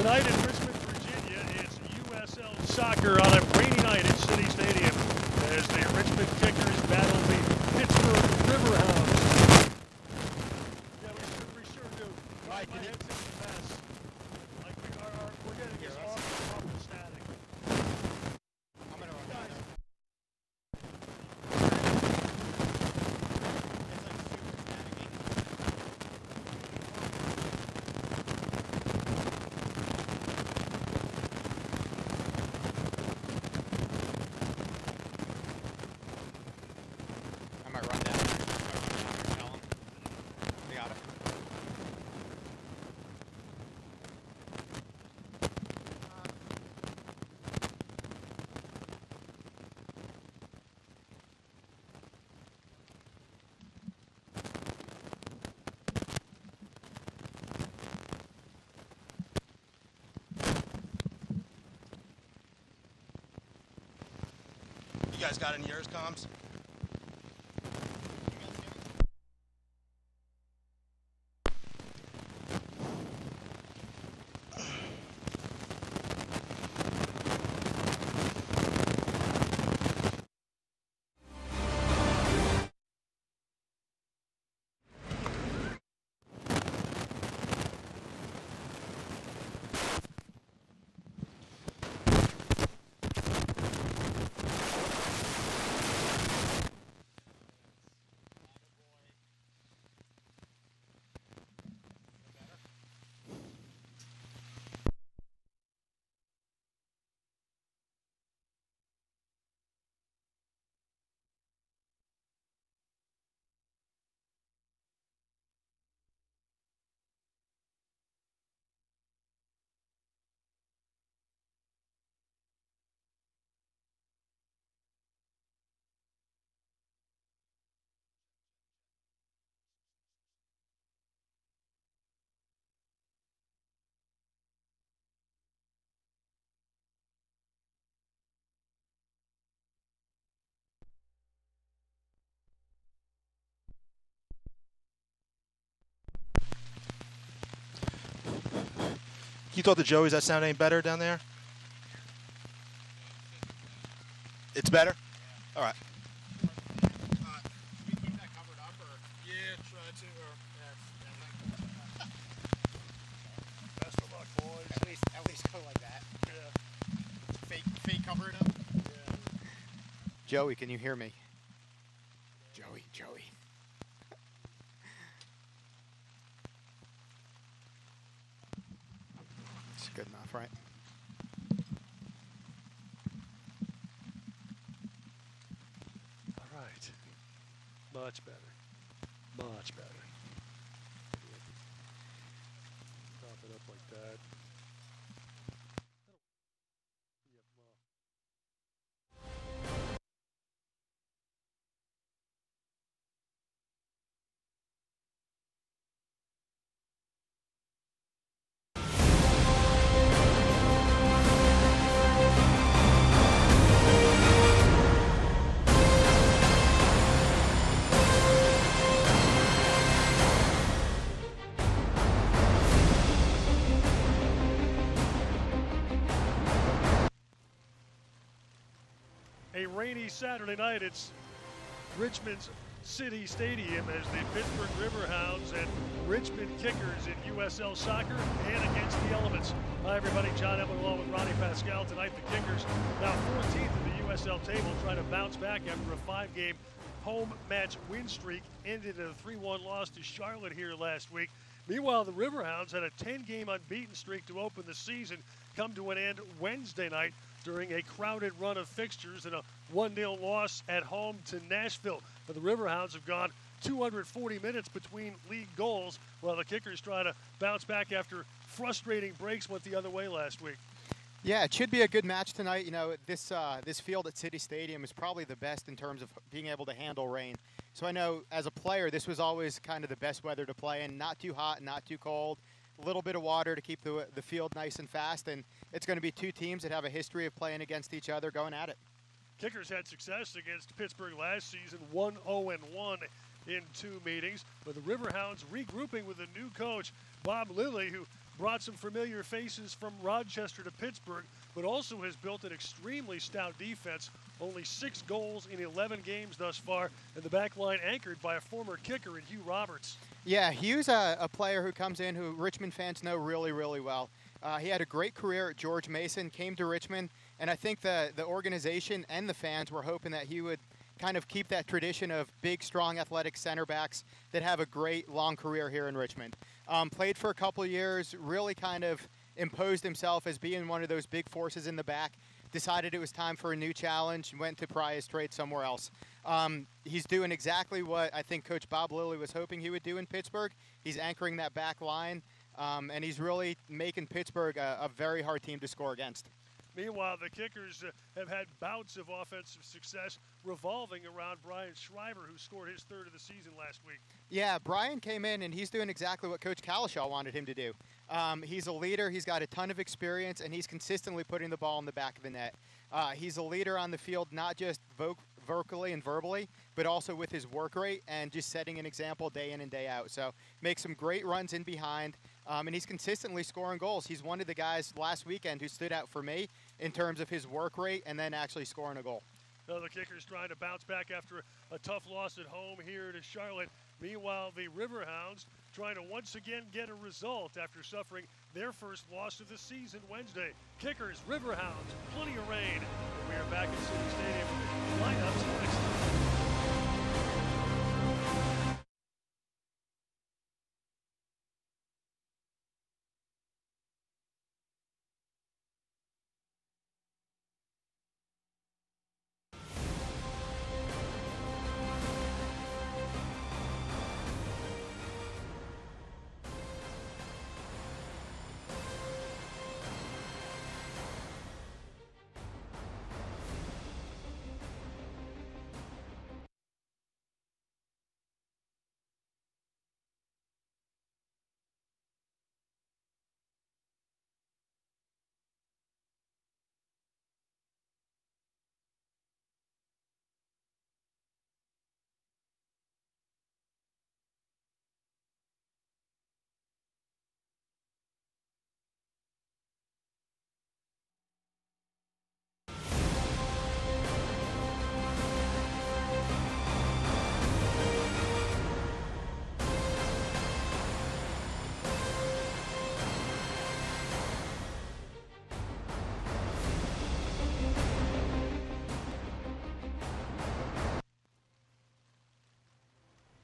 Tonight in Richmond, Virginia, it's USL soccer on a rainy night at City Stadium as the Richmond Kickers battle the Pittsburgh Riverhounds. Yeah, we sure do. Right, my head's in a mess. Like we're getting this awful static. I'm gonna run that. I might run down there. Tell him. We got it. You guys got any yours comms? You thought the Joey's that sound any better down there? It's better? All right. Should we keep that covered up or? Yeah, try to. Best of luck, boys. At least go like that. Yeah. Fake cover it up. Yeah. Joey, can you hear me? Joey. It's good enough, right? All right. Much better. Much better. Prop it up like that. Yeah, well. A rainy Saturday night. It's Richmond's City Stadium as the Pittsburgh Riverhounds and Richmond Kickers in USL soccer and against the elements. Hi, everybody. John Emmett along with Ronnie Pascal. Tonight, the Kickers now 14th in the USL table, trying to bounce back after a 5-game home match win streak. Ended in a 3-1 loss to Charlotte here last week. Meanwhile, the Riverhounds had a 10-game unbeaten streak to open the season, come to an end Wednesday night during a crowded run of fixtures and a 1-0 loss at home to Nashville. But the Riverhounds have gone 240 minutes between league goals, while the Kickers try to bounce back after frustrating breaks went the other way last week. Yeah, it should be a good match tonight. You know, this field at City Stadium is probably the best in terms of being able to handle rain. So I know as a player, this was always kind of the best weather to play in. Not too hot, not too cold. A little bit of water to keep the field nice and fast. And it's going to be two teams that have a history of playing against each other going at it. Kickers had success against Pittsburgh last season, 1-0-1 in 2 meetings. But the Riverhounds regrouping with a new coach, Bob Lilly, who brought some familiar faces from Rochester to Pittsburgh, but also has built an extremely stout defense. Only 6 goals in 11 games thus far, and the back line anchored by a former kicker in Hugh Roberts. Yeah, Hugh's a player who comes in who Richmond fans know really, really well. He had a great career at George Mason, came to Richmond, and I think the organization and the fans were hoping that he would kind of keep that tradition of big, strong, athletic center backs that have a great, long career here in Richmond. Played for a couple of years, really kind of imposed himself as being one of those big forces in the back, decided it was time for a new challenge, went to pry his trade somewhere else. He's doing exactly what I think Coach Bob Lilly was hoping he would do in Pittsburgh. He's anchoring that back line, and he's really making Pittsburgh a very hard team to score against. Meanwhile, the Kickers have had bouts of offensive success revolving around Brian Schreiber, who scored his 3rd of the season last week. Yeah, Brian came in, and he's doing exactly what Coach Kalishaw wanted him to do. He's a leader. He's got a ton of experience, and he's consistently putting the ball in the back of the net. He's a leader on the field, not just vocally and verbally, but also with his work rate and just setting an example day in and day out. So makes some great runs in behind, and he's consistently scoring goals. He's one of the guys last weekend who stood out for me in terms of his work rate and then actually scoring a goal. Now the Kickers trying to bounce back after a tough loss at home here to Charlotte. Meanwhile, the Riverhounds trying to once again get a result after suffering their first loss of the season Wednesday. Kickers, Riverhounds, plenty of rain. We are back at City Stadium. Lineups next time.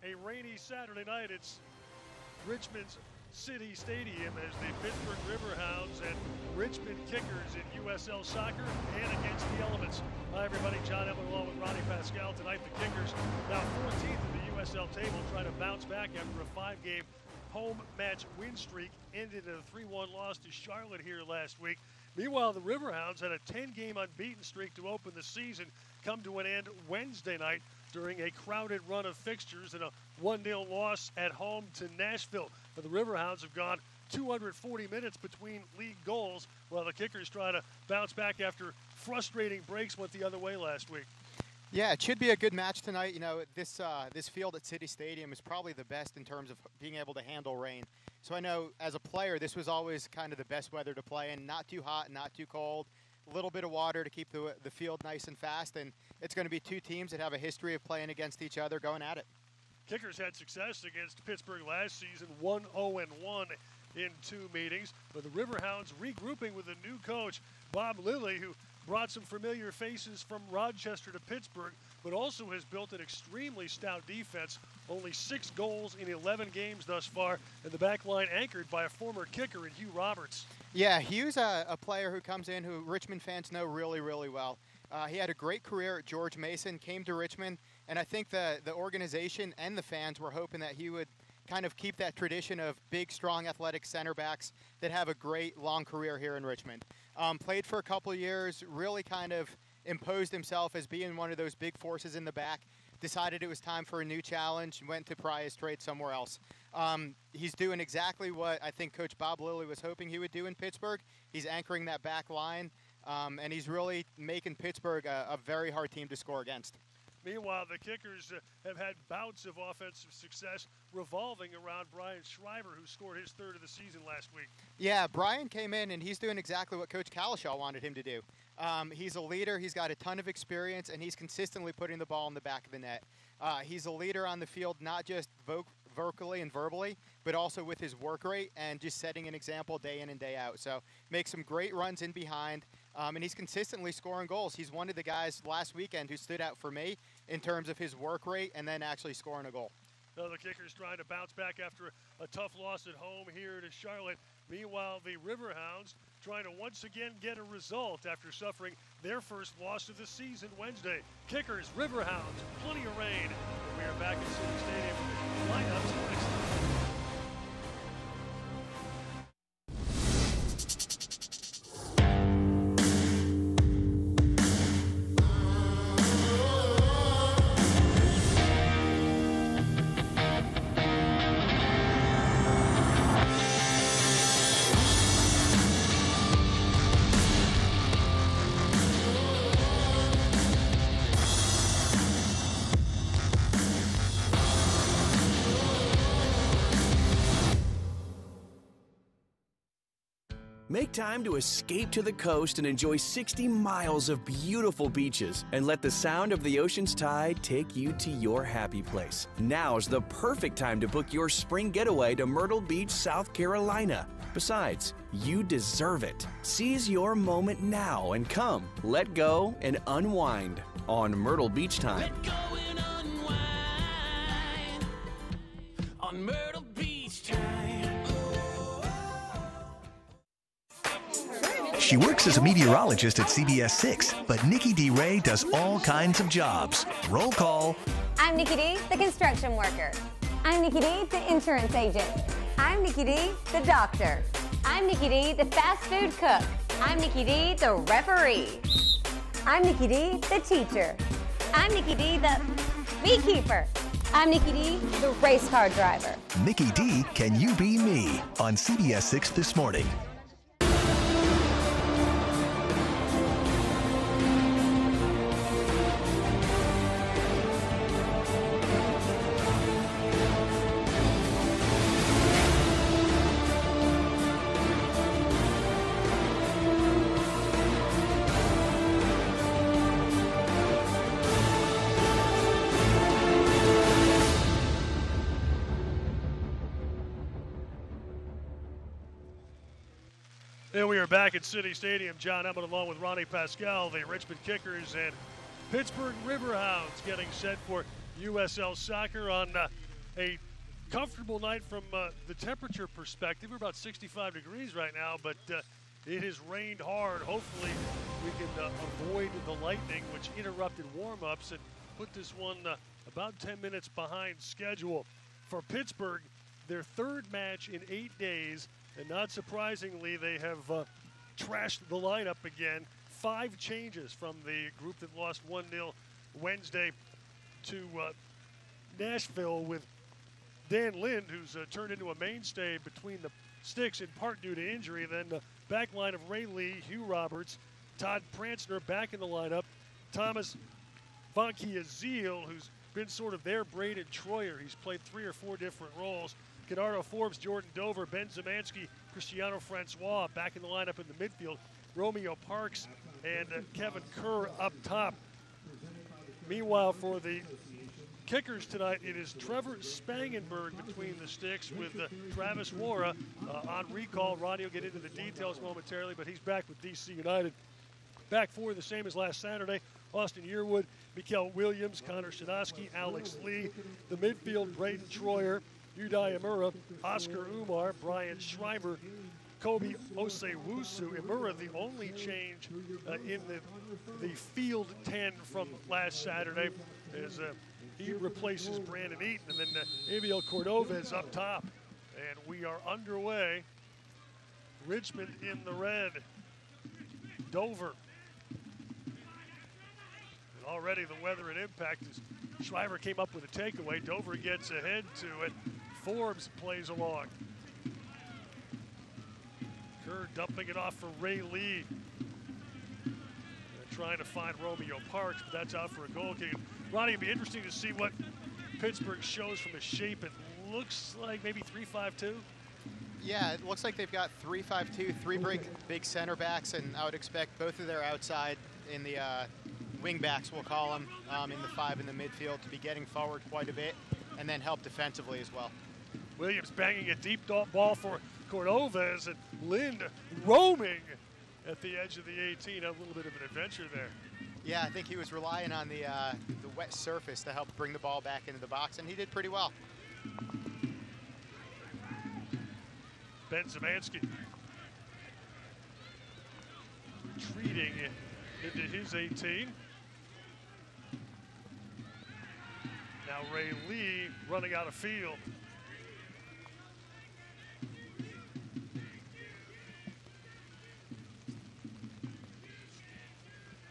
A rainy Saturday night. It's Richmond's City Stadium as the Pittsburgh Riverhounds and Richmond Kickers in USL Soccer and against the elements. Hi everybody, John Emmett along with Ronnie Pascal. Tonight the Kickers now 14th in the USL table, trying to bounce back after a 5-game home match win streak ended in a 3-1 loss to Charlotte here last week. Meanwhile, the Riverhounds had a 10-game unbeaten streak to open the season come to an end Wednesday night during a crowded run of fixtures and a 1-0 loss at home to Nashville. But the Riverhounds have gone 240 minutes between league goals, while the Kickers try to bounce back after frustrating breaks went the other way last week. Yeah, it should be a good match tonight. You know, this field at City Stadium is probably the best in terms of being able to handle rain. So I know as a player, this was always kind of the best weather to play in. Not too hot, not too cold. A little bit of water to keep the field nice and fast. And it's going to be two teams that have a history of playing against each other going at it. Kickers had success against Pittsburgh last season, 1-0-1 in 2 meetings. But the Riverhounds regrouping with a new coach, Bob Lilly, who brought some familiar faces from Rochester to Pittsburgh, but also has built an extremely stout defense. Only 6 goals in 11 games thus far, and the back line anchored by a former kicker in Hugh Roberts. Yeah, Hugh's a player who comes in who Richmond fans know really, really well. He had a great career at George Mason, came to Richmond, and I think the organization and the fans were hoping that he would kind of keep that tradition of big, strong, athletic center backs that have a great, long career here in Richmond. Played for a couple of years, really kind of imposed himself as being one of those big forces in the back, decided it was time for a new challenge, went to pry his trade somewhere else. He's doing exactly what I think Coach Bob Lilly was hoping he would do in Pittsburgh. He's anchoring that back line, and he's really making Pittsburgh a very hard team to score against. Meanwhile, the kickers have had bouts of offensive success revolving around Brian Schreiber, who scored his third of the season last week. Yeah, Brian came in, and he's doing exactly what Coach Kalishaw wanted him to do. He's a leader. He's got a ton of experience, and he's consistently putting the ball in the back of the net. He's a leader on the field, not just vocally and verbally, but also with his work rate and just setting an example day in and day out. So makes some great runs in behind, and he's consistently scoring goals. He's one of the guys last weekend who stood out for me in terms of his work rate and then actually scoring a goal. Now the kickers trying to bounce back after a tough loss at home here to Charlotte. Meanwhile, the Riverhounds trying to once again get a result after suffering their first loss of the season Wednesday. Kickers, Riverhounds, plenty of rain. We are back at City Stadium. Lineups next. Make time to escape to the coast and enjoy 60 miles of beautiful beaches and let the sound of the ocean's tide take you to your happy place. Now's the perfect time to book your spring getaway to Myrtle Beach, South Carolina. Besides, you deserve it. Seize your moment now and come, let go, and unwind on Myrtle Beach Time. Let go and unwind on Myrtle Beach Time. She works as a meteorologist at CBS 6, but Nikki D. Ray does all kinds of jobs. Roll call. I'm Nikki D., the construction worker. I'm Nikki D., the insurance agent. I'm Nikki D., the doctor. I'm Nikki D., the fast food cook. I'm Nikki D., the referee. I'm Nikki D., the teacher. I'm Nikki D., the beekeeper. I'm Nikki D., the race car driver. Nikki D. Can You Be Me? On CBS 6 this morning. And we are back at City Stadium. John Emmett along with Ronnie Pascal, the Richmond Kickers, and Pittsburgh Riverhounds getting set for USL Soccer on a comfortable night from the temperature perspective. We're about 65 degrees right now, but it has rained hard. Hopefully we can avoid the lightning, which interrupted warm-ups and put this one about 10 minutes behind schedule. For Pittsburgh, their third match in 8 days, and not surprisingly, they have trashed the lineup again. 5 changes from the group that lost 1-0 Wednesday to Nashville, with Dan Lind, who's turned into a mainstay between the sticks in part due to injury. Then the back line of Ray Lee, Hugh Roberts, Todd Pransner back in the lineup, Thomas Vankiazil, who's been sort of their Braden Troyer. He's played 3 or 4 different roles. Kennardo Forbes, Jordan Dover, Ben Zemansky, Cristiano Francois back in the lineup in the midfield. Romeo Parks and Kevin Kerr up top. Meanwhile, for the kickers tonight, it is Trevor Spangenberg between the sticks with Travis Wara on recall. Ronnie will get into the details momentarily, but he's back with DC United. Back for the same as last Saturday, Austin Yearwood, Mikael Williams, Connor Shinosky, Alex Lee. The midfield, Braden Troyer, Udai Amura, Oscar Umar, Brian Schreiber, Kobe Osewusu. Amura, the only change in the field 10 from last Saturday, as he replaces Brandon Eaton. And then Abiel Cordova is up top. And we are underway. Richmond in the red. Dover. And already the weather and impact is Schreiber came up with a takeaway. Dover gets ahead to it. Forbes plays along. Kerr dumping it off for Ray Lee. They're trying to find Romeo Parks, but that's out for a goal kick. Ronnie, it'd be interesting to see what Pittsburgh shows from the shape. It looks like maybe 3-5-2. Yeah, it looks like they've got 3-5-2, three big center backs, and I would expect both of their outside in the wing backs, we'll call them, in the 5 in the midfield to be getting forward quite a bit and then help defensively as well. Williams banging a deep ball for Cordovez, and Lind roaming at the edge of the 18. A little bit of an adventure there. Yeah, I think he was relying on the wet surface to help bring the ball back into the box, and he did pretty well. Ben Zemansky retreating into his 18. Now Ray Lee running out of field.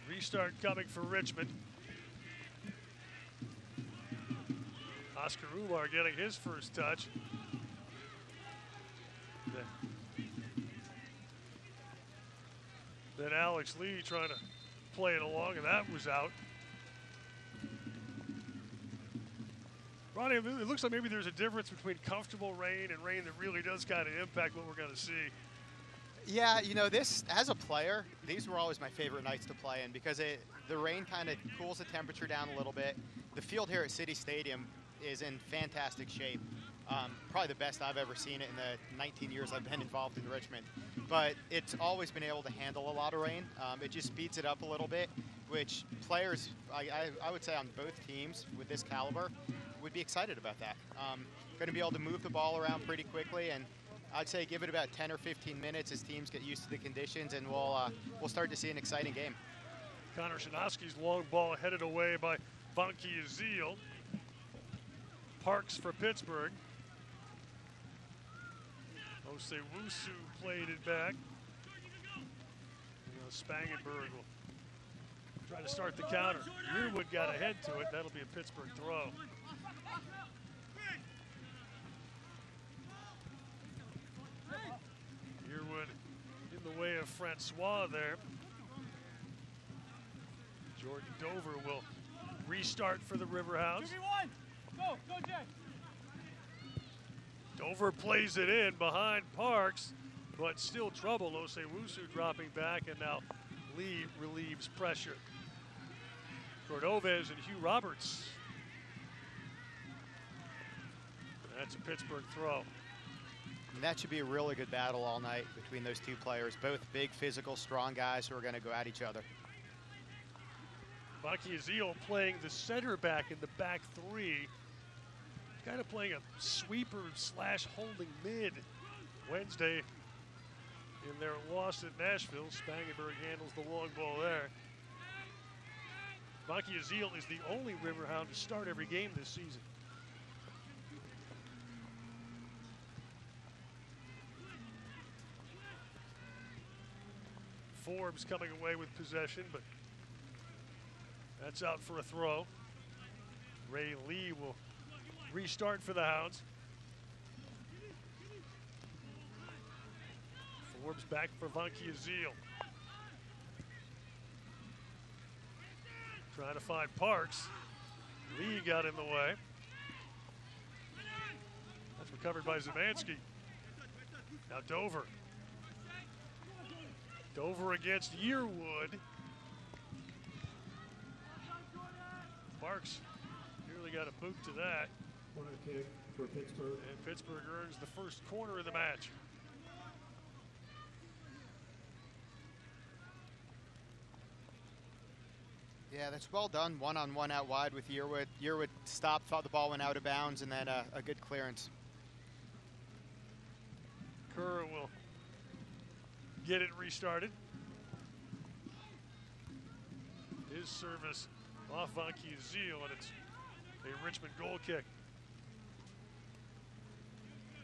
Restart coming for Richmond. Oscar Umar getting his first touch. Then Alex Lee trying to play it along, and that was out. Ronnie, it looks like maybe there's a difference between comfortable rain and rain that really does kind of impact what we're going to see. Yeah, you know, this, as a player, these were always my favorite nights to play in because the rain kind of cools the temperature down a little bit. The field here at City Stadium is in fantastic shape. Probably the best I've ever seen it in the 19 years I've been involved in Richmond. But it's always been able to handle a lot of rain. It just speeds it up a little bit, which players, I would say on both teams with this caliber, would be excited about that. Going to be able to move the ball around pretty quickly, and I'd say give it about 10 or 15 minutes as teams get used to the conditions, and we'll start to see an exciting game. Connor Shinosky's long ball headed away by Vanki Azil. Parks for Pittsburgh. Osewusu played it back. Spangenberg will try to start the counter. Yearwood got ahead to it. That'll be a Pittsburgh throw. Yearwood in the way of Francois there. Jordan Dover will restart for the Riverhounds. Go, Jay. Dover plays it in behind Parks, but still trouble. Osewusu dropping back, and now Lee relieves pressure. Cordovez and Hugh Roberts. That's a Pittsburgh throw. And that should be a really good battle all night between those two players. Both big, physical, strong guys who are going to go at each other. Vanki Azil playing the center back in the back three. Kind of playing a sweeper slash holding mid. Wednesday in their loss at Nashville. Spangenberg handles the long ball there. Vanki Azil is the only Riverhound to start every game this season. Forbes coming away with possession, but that's out for a throw. Ray Lee will restart for the Hounds. Forbes back for Vanki Azil. Trying to find Parks. Lee got in the way. That's recovered by Zemansky. Now Dover. Dover against Yearwood. Parks nearly got a boot to that. Corner kick for Pittsburgh. And Pittsburgh earns the first corner of the match. Yeah, that's well done. One-on-one out wide with Yearwood. Yearwood stopped, thought the ball went out of bounds, and then a good clearance. Kerr will get it restarted. His service off Vanki Azil, and it's a Richmond goal kick.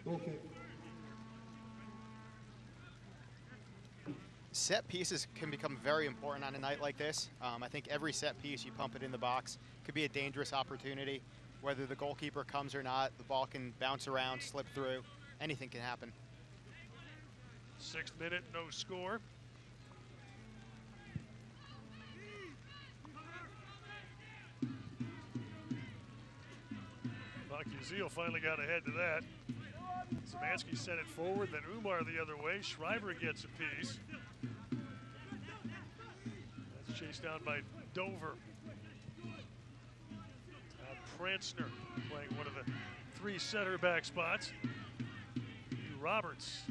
Goal kick. Set pieces can become very important on a night like this. I think every set piece, you pump it in the box, could be a dangerous opportunity. Whether the goalkeeper comes or not, the ball can bounce around, slip through. Anything can happen. 6th minute, no score. Uziel finally got ahead to that. Szymanski sent it forward, then Umar the other way. Shriver gets a piece. That's chased down by Dover. Pransner playing one of the 3 center back spots. Roberts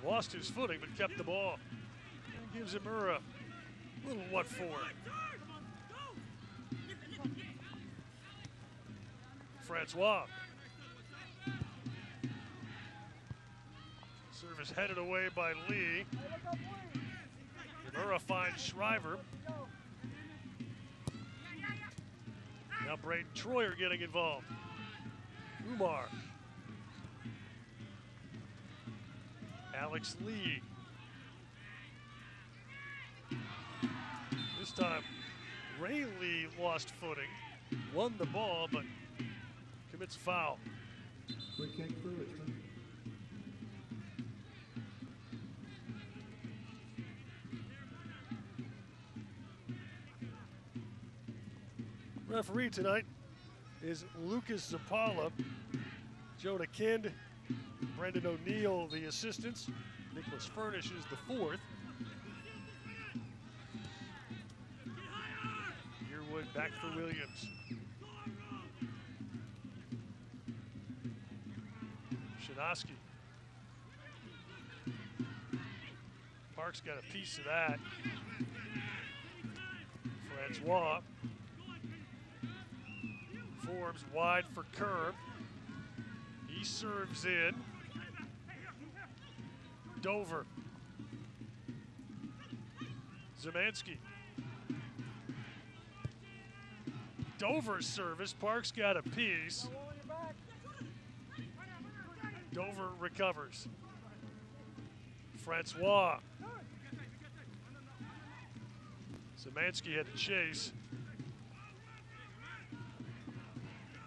lost his footing but kept the ball. And gives him a little what for. Francois. Service headed away by Lee. Murrah finds Shriver. Now Braden Troyer getting involved. Umar. Alex Lee. This time, Ray Lee lost footing, won the ball, but commits foul. Free kick for Richmond. Referee tonight is Lucas Zapala, Jonah Kind, Brendan O'Neill, the assistants. Nicholas Furnish is the 4th. Yearwood back for Williams. Shinoski. Parks got a piece of that. Francois. Forbes wide for Kerr. He serves in. Dover. Szymanski. Dover's service. Parks got a piece. Dover recovers. Francois. Szymanski had to chase.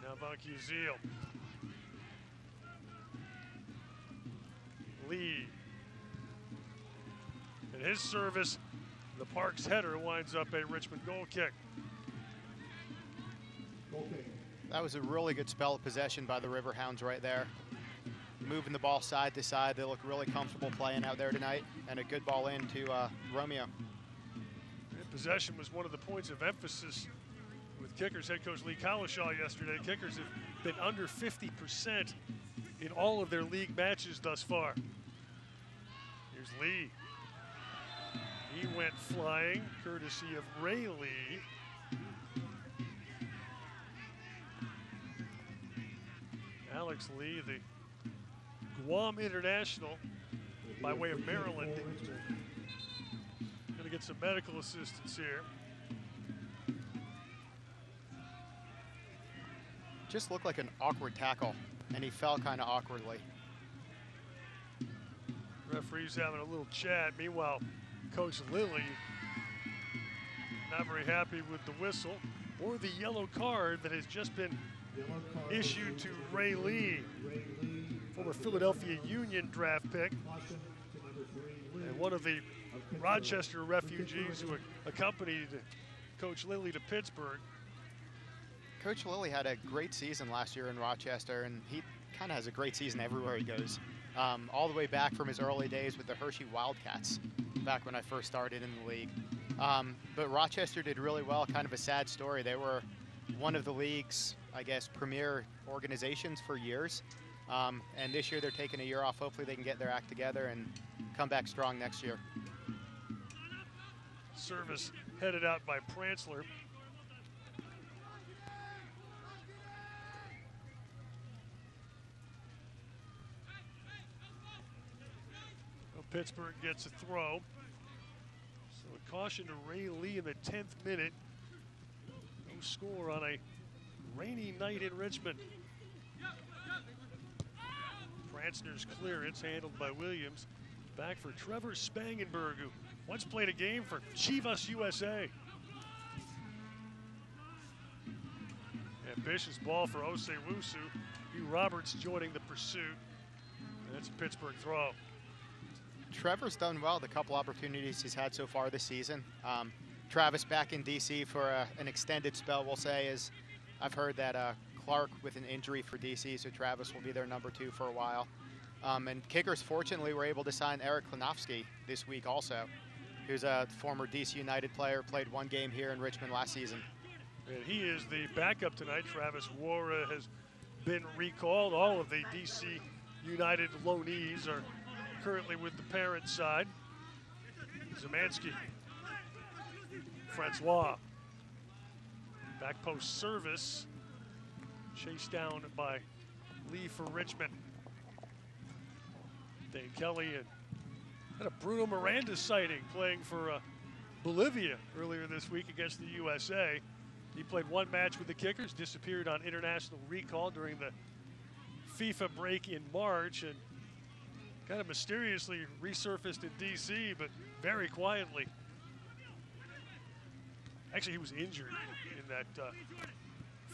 Now Uziel. Lee. And his service, the Parks header winds up a Richmond goal kick. That was a really good spell of possession by the Riverhounds right there. Moving the ball side to side. They look really comfortable playing out there tonight. And a good ball in to Romeo. And possession was one of the points of emphasis with Kickers head coach Lee Collishaw yesterday. Kickers have been under 50% in all of their league matches thus far. Here's Lee. He went flying, courtesy of Ray Lee. Alex Lee, the Guam International by way of Maryland. Gonna get some medical assistance here. Just looked like an awkward tackle, and he fell kind of awkwardly. Referee's having a little chat. Meanwhile, Coach Lilly not very happy with the whistle or the yellow card that has just been issued to Ray Lee, former Philadelphia Union draft pick, and one of the Rochester refugees who accompanied Coach Lilly to Pittsburgh. Coach Lilly had a great season last year in Rochester, and he kind of has a great season everywhere he goes. All the way back from his early days with the Hershey Wildcats, back when I first started in the league. But Rochester did really well, kind of a sad story. They were one of the league's, I guess, premier organizations for years. And this year they're taking a year off. Hopefully they can get their act together and come back strong next year. Service headed out by Pransler. Pittsburgh gets a throw. So a caution to Ray Lee in the 10th minute. No score on a rainy night in Richmond. Pransner's clearance handled by Williams. Back for Trevor Spangenberg, who once played a game for Chivas USA. Ambitious ball for Osei-Wusu. Hugh Roberts joining the pursuit. That's a Pittsburgh throw. Trevor's done well the couple opportunities he's had so far this season. Travis back in DC for an extended spell, we'll say, is I've heard that Clark with an injury for DC, so Travis will be their number 2 for a while. And kickers, fortunately, were able to sign Eric Klanowski this week also, who's a former DC United player, played 1 game here in Richmond last season. And he is the backup tonight. Travis Wara has been recalled. All of the DC United loanees are currently with the parent side. Zemansky, Francois, back post service, chased down by Lee for Richmond. Dane Kelly and had a Bruno Miranda sighting playing for Bolivia earlier this week against the USA. He played 1 match with the Kickers, disappeared on international recall during the FIFA break in March, and kind of mysteriously resurfaced in DC, but very quietly. Actually, he was injured in that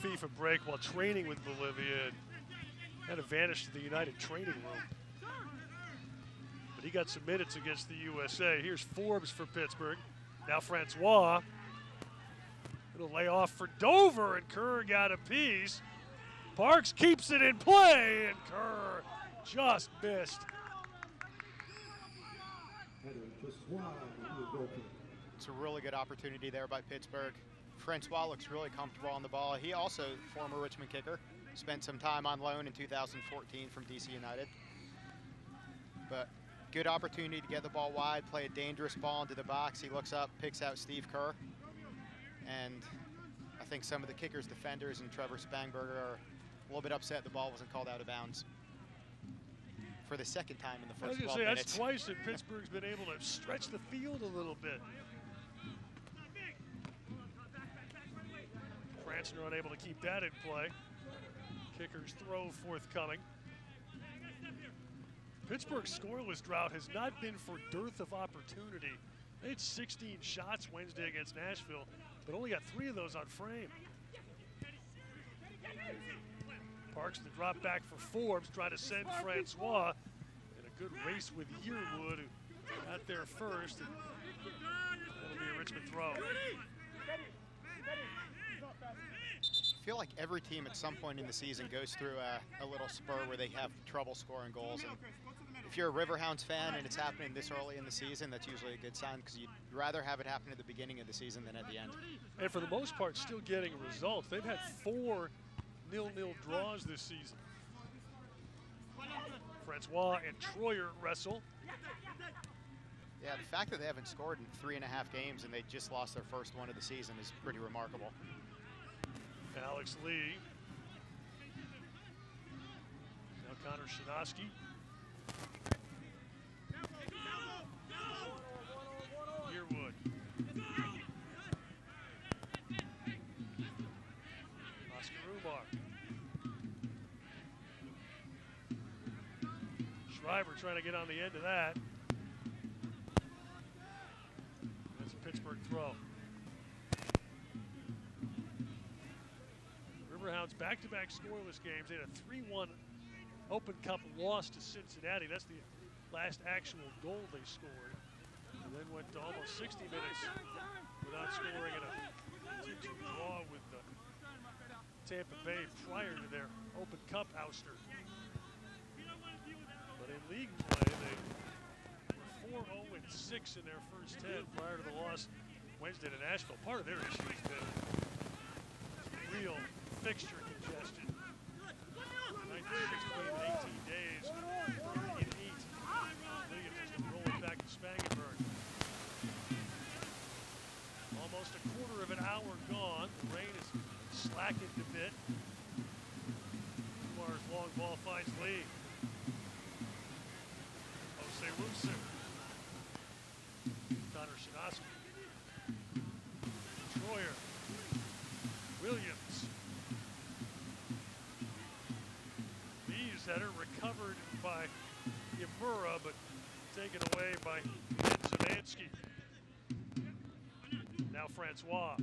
FIFA break while training with Bolivia and kind of vanished to the United training room. But he got some minutes against the USA. Here's Forbes for Pittsburgh. Now Francois. It'll lay off for Dover, and Kerr got a piece. Parks keeps it in play, and Kerr just missed. Header just wide of the goalkeeper. It's a really good opportunity there by Pittsburgh. Francois looks really comfortable on the ball. He also, former Richmond kicker, spent some time on loan in 2014 from DC United. But good opportunity to get the ball wide, play a dangerous ball into the box. He looks up, picks out Steve Kerr. And I think some of the Kickers defenders and Trevor Spangberger are a little bit upset the ball wasn't called out of bounds for the 2nd time in the first 12 minutes. That's twice that Pittsburgh's been able to stretch the field a little bit. Cranston unable to keep that in play. Kickers throw forthcoming. Pittsburgh's scoreless drought has not been for dearth of opportunity. They had 16 shots Wednesday against Nashville, but only got 3 of those on frame. Parks the drop back for Forbes, trying to send Francois in a good race with Yearwood, who got there first. And that'll be a Richmond throw. I feel like every team at some point in the season goes through a little spur where they have trouble scoring goals. And if you're a Riverhounds fan and it's happening this early in the season, that's usually a good sign, because you'd rather have it happen at the beginning of the season than at the end. And for the most part, still getting results. They've had 4 0-0 draws this season. Francois and Troyer wrestle. Yeah, the fact that they haven't scored in 3.5 games and they just lost their first one of the season is pretty remarkable. Alex Lee. Now Connor Shinosky. Yearwood. Oscar Umar. Shriver trying to get on the end of that. That's a Pittsburgh throw. Riverhounds back-to-back scoreless games. They had a 3-1 Open Cup loss to Cincinnati. That's the last actual goal they scored. And then went to almost 60 minutes without scoring in a 2-2 draw with Tampa Bay prior to their Open Cup ouster. But in league play, they were 4-0-6 in their first 10 prior to the loss Wednesday to Nashville. Part of their issue has been real fixture congestion. 96 in 18 days. In heat. Williams has to roll it back to Spangenberg. Almost a quarter of an hour gone. The rain has slackened a bit. Umar's long ball finds Lee. Jose Russo. Connor Shinosky. Troyer. Williams. Lee's header recovered by Yamura, but taken away by Zemansky. Now Francois.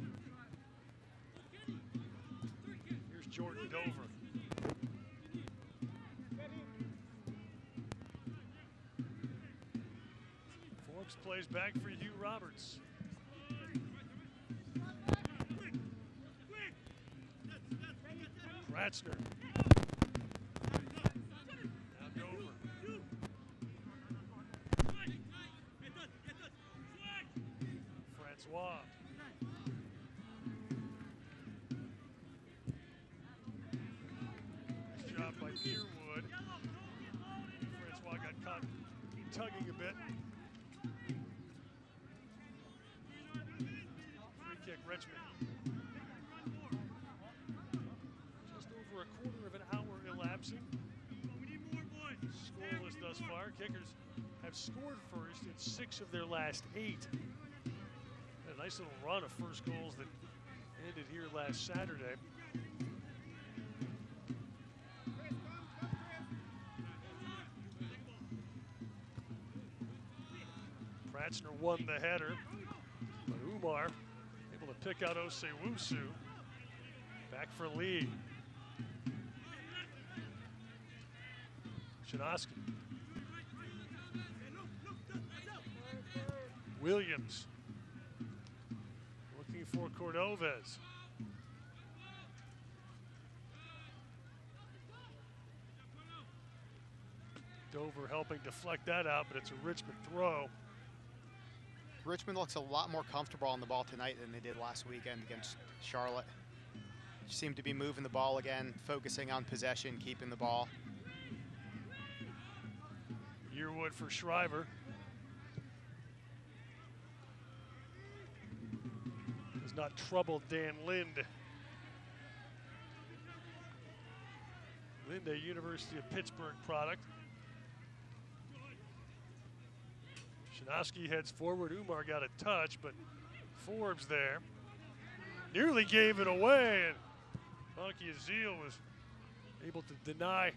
Here's Jordan Dover. Forbes plays back for Hugh Roberts. Ratzner. Now Dover. Francois. Nice job by Deerwood. Francois got caught tugging a bit. Free kick, Richmond. Just over a quarter of an hour elapsing. Scoreless thus far. Kickers have scored first in 6 of their last 8. A nice little run of first goals that ended here last Saturday. Pratzner won the header, but Umar able to pick out Osewusu. Back for Lee. Shanoski. Williams. Looking for Cordovez. Dover helping deflect that out, but it's a Richmond throw. Richmond looks a lot more comfortable on the ball tonight than they did last weekend against Charlotte. Seem to be moving the ball again, focusing on possession, keeping the ball. Yearwood for Shriver. Does not trouble Dan Lind. Lind, a University of Pittsburgh product. Shanoski heads forward. Umar got a touch, but Forbes there. Nearly gave it away, and Monkey Azil was able to deny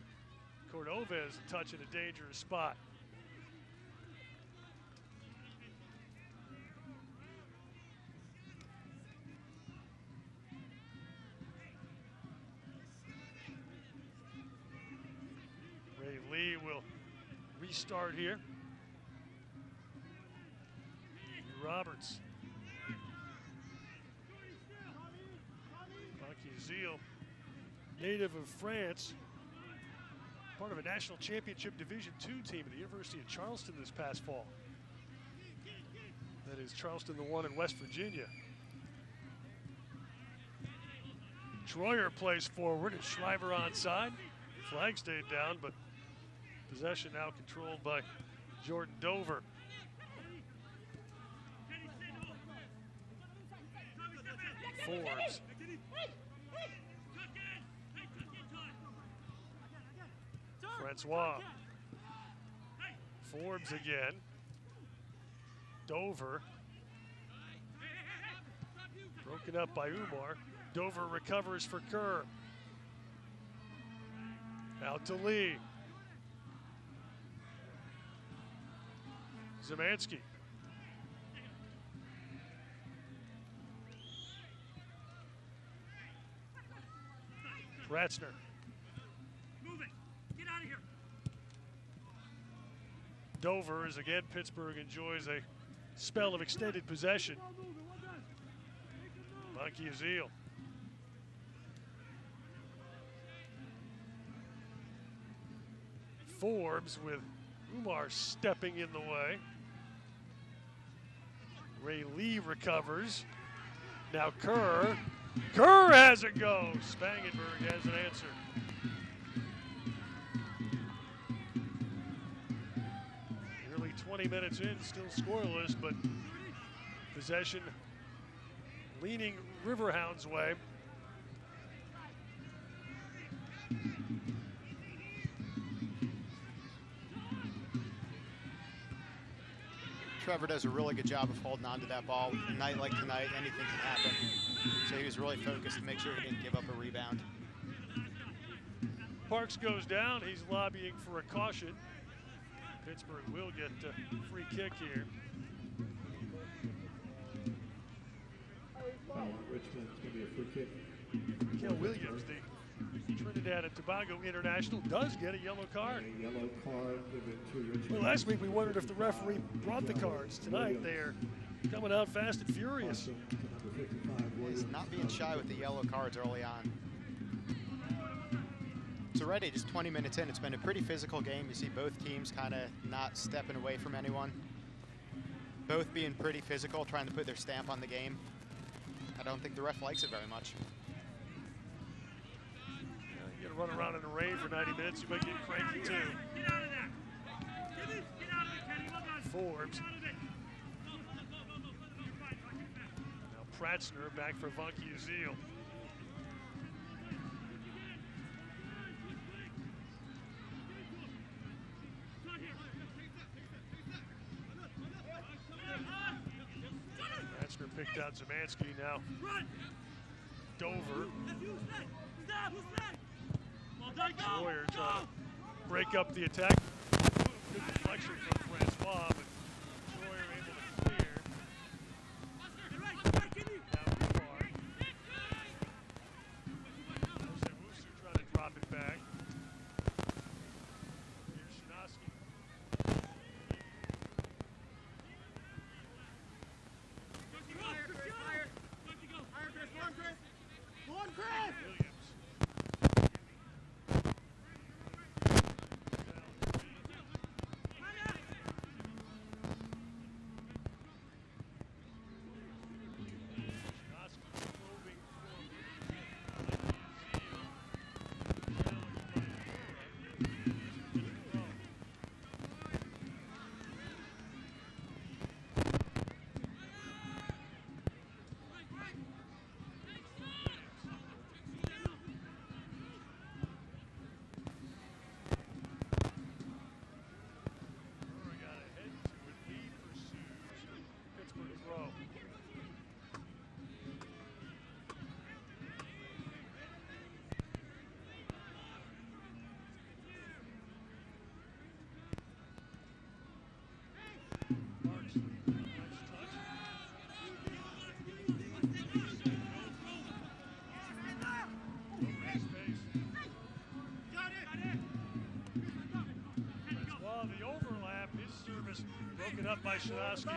Cordovez a touch in a dangerous spot. Ray Lee will restart here. Roberts. Monkey Azil, native of France, part of a national championship Division II team at the University of Charleston this past fall. That is Charleston, the one in West Virginia. Troyer plays forward and Shriver onside. Flag stayed down, but possession now controlled by Jordan Dover. Forbes. Francois. Forbes again. Dover. Broken up by Umar. Dover recovers for Kerr. Out to Lee. Zemansky. Ratzner. Move it. Get out of here. Dover, as again Pittsburgh enjoys a spell of extended possession. Monkey Azil. Forbes with Umar stepping in the way. Ray Lee recovers. Now Kerr. Kerr has a go. Spangenberg has an answer. Nearly 20 minutes in, still scoreless, but possession leaning Riverhounds' way. Trevor does a really good job of holding on to that ball. A night like tonight, anything can happen. So he was really focused to make sure he didn't give up a rebound. Parks goes down. He's lobbying for a caution. Pittsburgh will get a free kick here. Richmond, it's going to be a free kick. Kel Williams, the Trinidad and Tobago international, does get a yellow card. A yellow card given to Richmond. Well, last week we wondered if the referee brought the cards. Tonight they're coming out fast and furious. He's not being shy with the yellow cards early on. So already just 20 minutes in, it's been a pretty physical game. You see both teams kind of not stepping away from anyone. Both being pretty physical, trying to put their stamp on the game. I don't think the ref likes it very much. You gotta run around in the rain for 90 minutes, you might get cranky too. Forbes. Now Pratzner back for Vunky Uziel. Pratzner picked out Zemansky now. Dover. Troyer trying to break up the attack. Good deflection from Francois, but Troyer able to clear. Now Kumar. Jose Wusu trying to drop it back. Here's Shinoski. Williams. Broken up by Shinoski.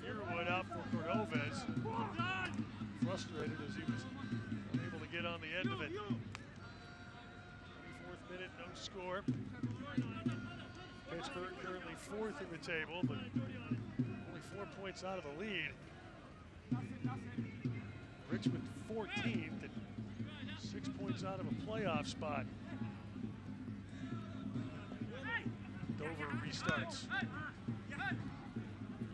Yearwood out for Cordovez. Frustrated as he was unable to get on the end of it. 24th minute, no score. Pittsburgh currently 4th in the table, but only 4 points out of the lead. Richmond 14th and 6 points out of a playoff spot. Dover restarts.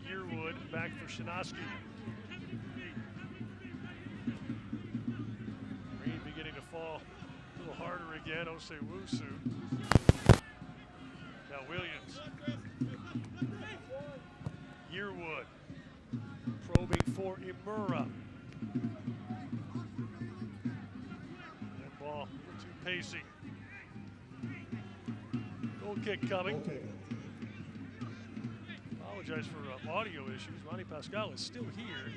Yearwood back for Shinoski. Rain beginning to fall a little harder again. Jose Wusu. Now Williams. Yearwood probing for Imura. That ball a little too pacey. Goal kick coming. Apologize for audio issues. Ronnie Pascal is still here,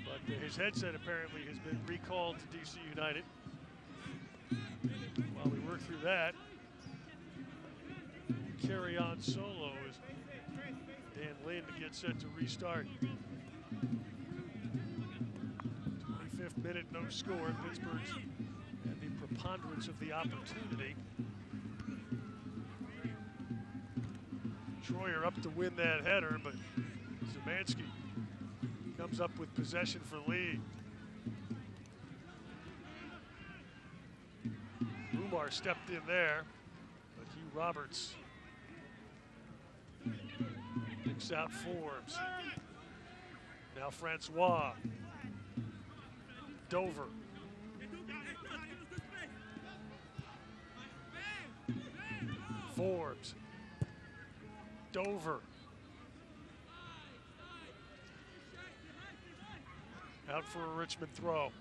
but his headset apparently has been recalled to DC United. While we work through that, carry on solo as Dan Lind gets set to restart. 25th minute, no score. Pittsburgh's had the preponderance of the opportunity. Troyer up to win that header, but Zemansky comes up with possession for Lee. Umar stepped in there, but Hugh Roberts picks out Forbes. Now Francois. Dover. Forbes. Dover. Out for a Richmond throw.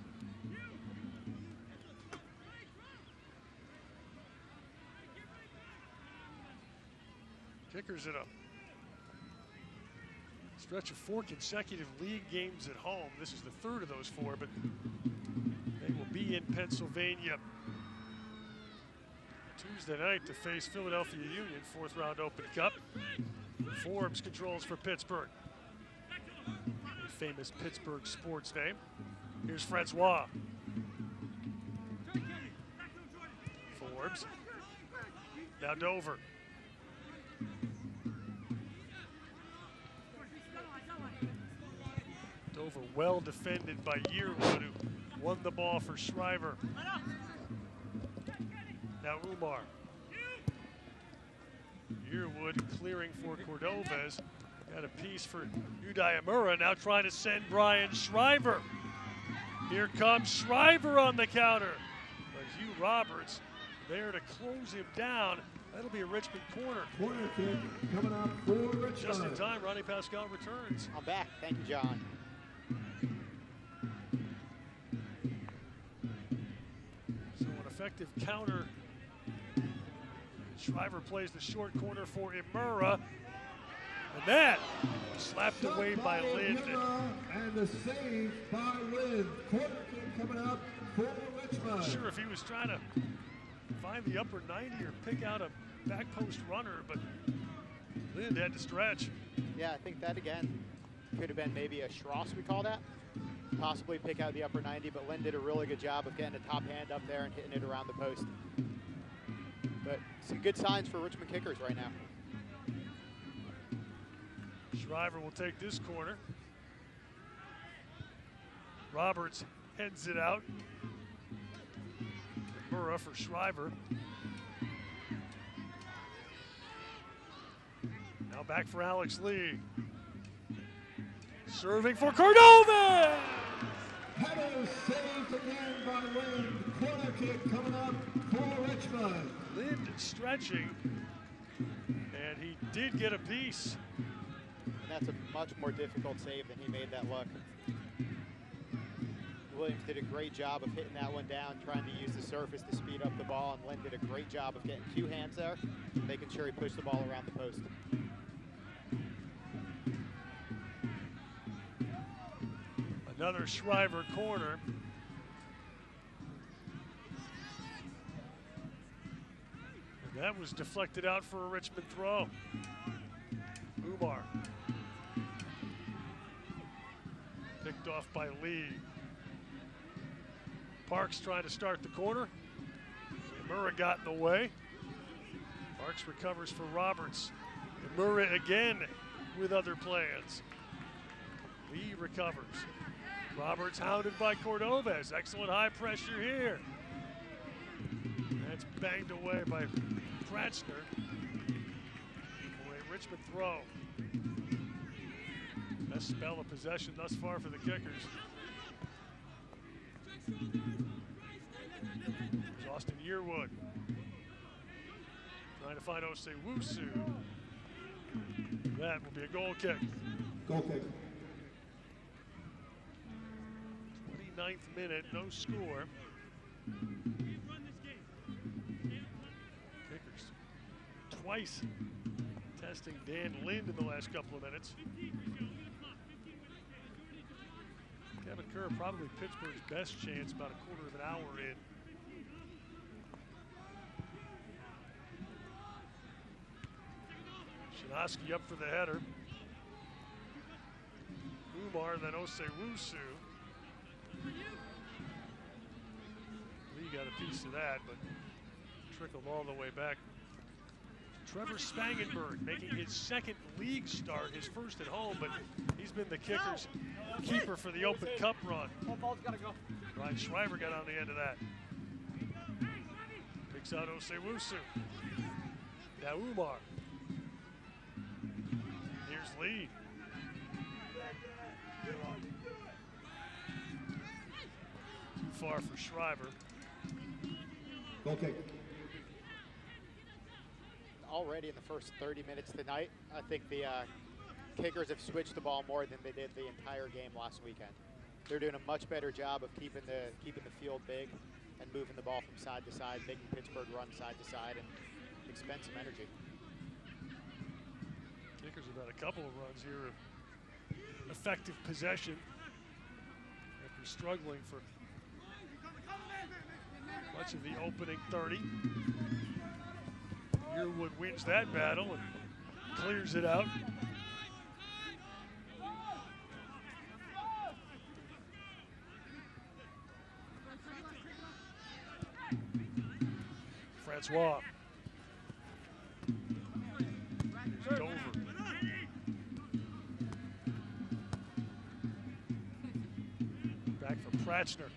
Kickers in a stretch of 4 consecutive league games at home. This is the 3rd of those 4, but they will be in Pennsylvania Tuesday night to face Philadelphia Union, 4th round Open Cup. Forbes controls for Pittsburgh. A famous Pittsburgh sports name. Here's Francois. absorbs. Now Dover. Dover well defended by Yearwood, who won the ball for Shriver. Now Umar. Yearwood clearing for Cordovez. Got a piece for Udayamura, now trying to send Brian Shriver. Here comes Shriver on the counter. But Hugh Roberts there to close him down. That'll be a Richmond corner. Corner kick coming up for Richmond. Just in time, Ronnie Pascal returns. I'm back. Thank you, John. So an effective counter. Shriver plays the short corner for Imura. And that slapped away by Lind. And the save by Lind. Corner kick coming up for Richmond. Not sure if he was trying to find the upper 90 or pick out a back post runner, but Lind had to stretch. Yeah, I think that again could have been maybe a Schross, we call that. Possibly pick out the upper 90, but Lind did a really good job of getting a top hand up there and hitting it around the post. But some good signs for Richmond kickers right now. Shriver will take this corner. Roberts heads it out. Murrah for Shriver. Now back for Alex Lee. Serving for Cordova! Header saved again by Lind. Corner kick coming up for Richmond. Lind stretching, and he did get a piece. And that's a much more difficult save than he made that look. Williams did a great job of hitting that one down, trying to use the surface to speed up the ball, and Lind did a great job of getting two hands there, making sure he pushed the ball around the post. Another Shriver corner. And that was deflected out for a Richmond throw. Umar. Picked off by Lee. Parks trying to start the corner. Murrah got in the way. Parks recovers for Roberts. And Murrah again with other plans. Lee recovers. Roberts hounded by Cordovez. Excellent high pressure here. That's banged away by Kratzner. Away Richmond throw. Best spell of possession thus far for the kickers. There's Austin Yearwood. Trying to find Osei-Wusu. That will be a goal kick. Goal kick. 29th minute, no score. Kickers twice testing Dan Lind in the last couple of minutes. Kevin Kerr, probably Pittsburgh's best chance, about a quarter of an hour in. Shinoski up for the header. Umar, then Osei-Wusu. Lee got a piece of that, but trickled all the way back. Trevor Spangenberg making his second league start, his first at home, but he's been the kickers keeper for the Open Cup run. Ryan Shriver got on the end of that. Picks out Osei-Wusu. Now Umar. Here's Lee. Too far for Shriver. Goal kick. Already in the first 30 minutes tonight, I think the kickers have switched the ball more than they did the entire game last weekend. They're doing a much better job of keeping the field big and moving the ball from side to side, making Pittsburgh run side to side and expend some energy. Kickers have had a couple of runs here of effective possession after struggling for much of the opening 30. Yearwood wins that battle and clears it out. Francois. Dover. Back for Pratchner.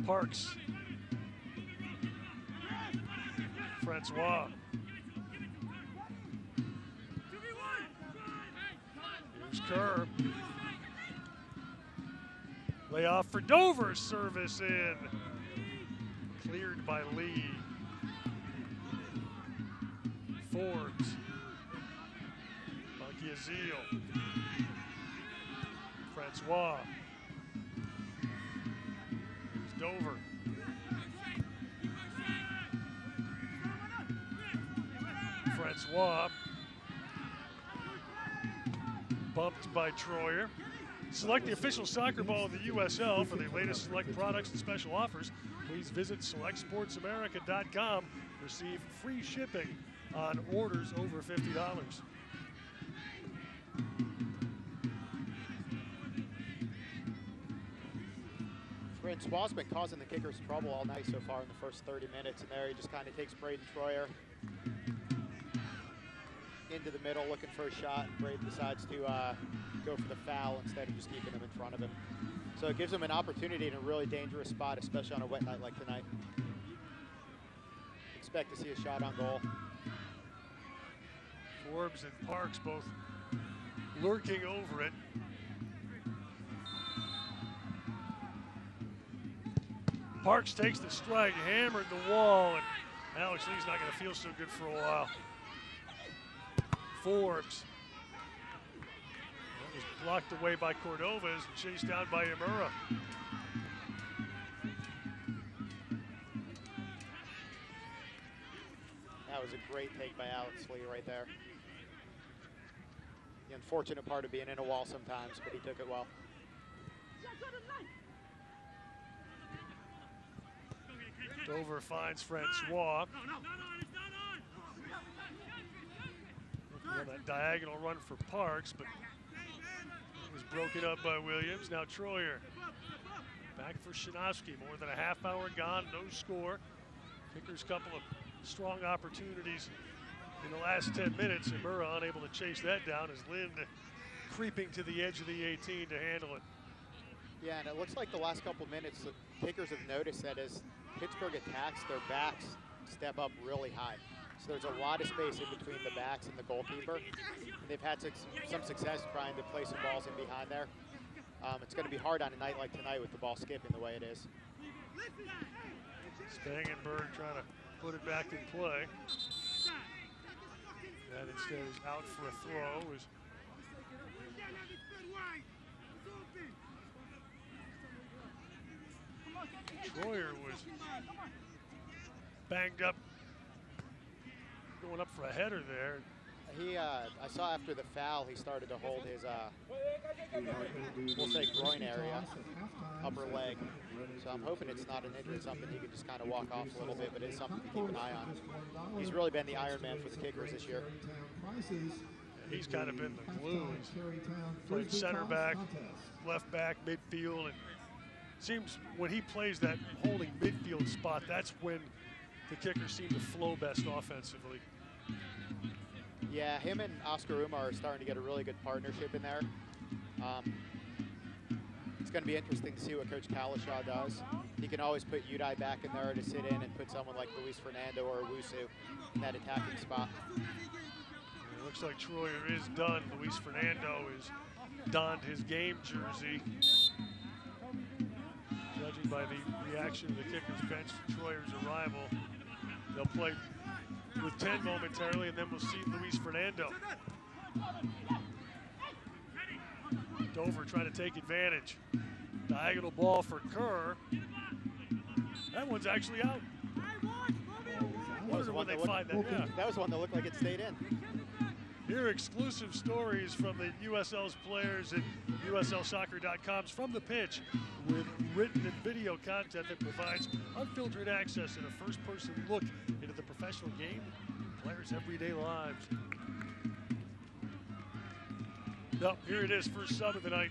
Parks. Francois. Here's Kerr. Layoff for Dover. Service in. Cleared by Lee. Forbes. Bucky Azil. Francois. Here's Dover. Francois. Bumped by Troyer. Select the official soccer ball of the USL. For the latest select products and special offers, please visit selectsportsamerica.com. Receive free shipping on orders over $50. Francois has been causing the kickers trouble all night so far in the first 30 minutes, and there he just kind of takes Braden Troyer into the middle looking for a shot, and Braden decides to go for the foul instead of just keeping him in front of him. So it gives him an opportunity in a really dangerous spot, especially on a wet night like tonight. Expect to see a shot on goal. Forbes and Parks both lurking over it. Parks takes the strike, hammered the wall, and Alex Lee's not going to feel so good for a while. Forbes. That was blocked away by Cordovas and chased down by Imura. That was a great take by Alex Lee right there. The unfortunate part of being in a wall sometimes, but he took it well. Dover finds Francois. Looking on that diagonal run for Parks, but it was broken up by Williams. Now Troyer. Back for Shinovsky. More than a half hour gone, no score. Kickers couple of strong opportunities in the last 10 minutes. Imura unable to chase that down as Lind creeping to the edge of the 18 to handle it. Yeah, and it looks like the last couple minutes, the kickers have noticed that as Pittsburgh attacks, their backs step up really high. So there's a lot of space in between the backs and the goalkeeper. And they've had some success trying to play some balls in behind there. It's going to be hard on a night like tonight with the ball skipping the way it is. Spangenberg trying to put it back in play. That instead is out for a throw. Troyer was banged up, going up for a header there. I saw after the foul, he started to hold his, we'll say groin area, upper leg. So I'm hoping it's not an injury, something he can just kind of walk off a little bit, but it's something to keep an eye on. He's really been the Iron Man for the kickers this year. He's kind of been the glue. He's played center back, left back, midfield, and seems when he plays that holding midfield spot, that's when the kickers seem to flow best offensively. Yeah, him and Oscar Umar are starting to get a really good partnership in there. It's going to be interesting to see what Coach Kalishaw does. He can always put Udai back in there to sit in and put someone like Luis Fernando or Owusu in that attacking spot. It looks like Troyer is done. Luis Fernando has donned his game jersey. Judging by the reaction of the kickers bench to Troyer's arrival, they'll play with 10 momentarily, and then we'll see Luis Fernando. Dover trying to take advantage. Diagonal ball for Kerr. That one's actually out. I wonder when they find that. Yeah. That was one that looked like it stayed in. Here are exclusive stories from the USL's players at USLsoccer.com's From the Pitch, with written and video content that provides unfiltered access and a first-person look into the professional game, players' everyday lives. Now, here it is, first sub of the night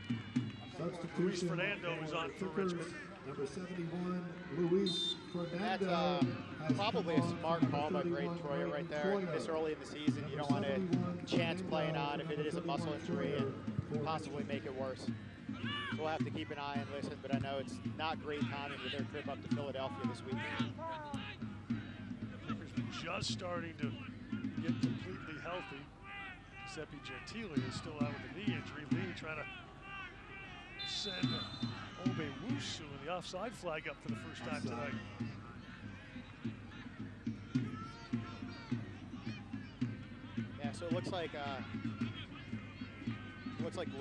Luis Fernando is on for Richmond. Number 71, Luis That's Fernando. probably a smart call by Greg Troyer right there. This early in the season, you don't want to chance playing on if it is a muscle injury and possibly make it worse. So we'll have to keep an eye and listen, but I know it's not great timing with their trip up to Philadelphia this week. Just starting to get completely healthy. Seppi Gentile is still out with a knee injury. Lee trying to send Obe Wusu and the offside flag up for the first time tonight. Yeah, so it looks like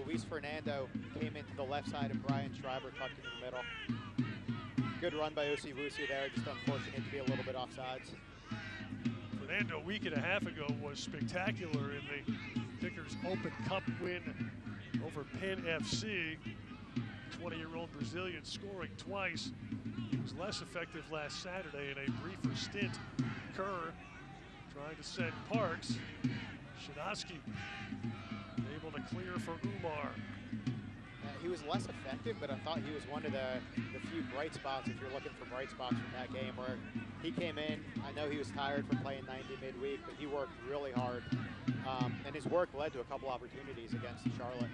Luis Fernando came into the left side and Brian Schreiber tucked into the middle. Good run by Osi Wusu there, just unfortunate to be a little bit offsides. Fernando a week and a half ago was spectacular in the Kickers Open Cup win over Penn FC. 20-year-old Brazilian scoring twice. He was less effective last Saturday in a briefer stint. Kerr trying to send Parks. Shinaski able to clear for Umar. He was less effective, but I thought he was one of the few bright spots, if you're looking for bright spots from that game, where he came in. I know he was tired from playing 90 midweek, but he worked really hard. And his work led to a couple opportunities against Charlotte.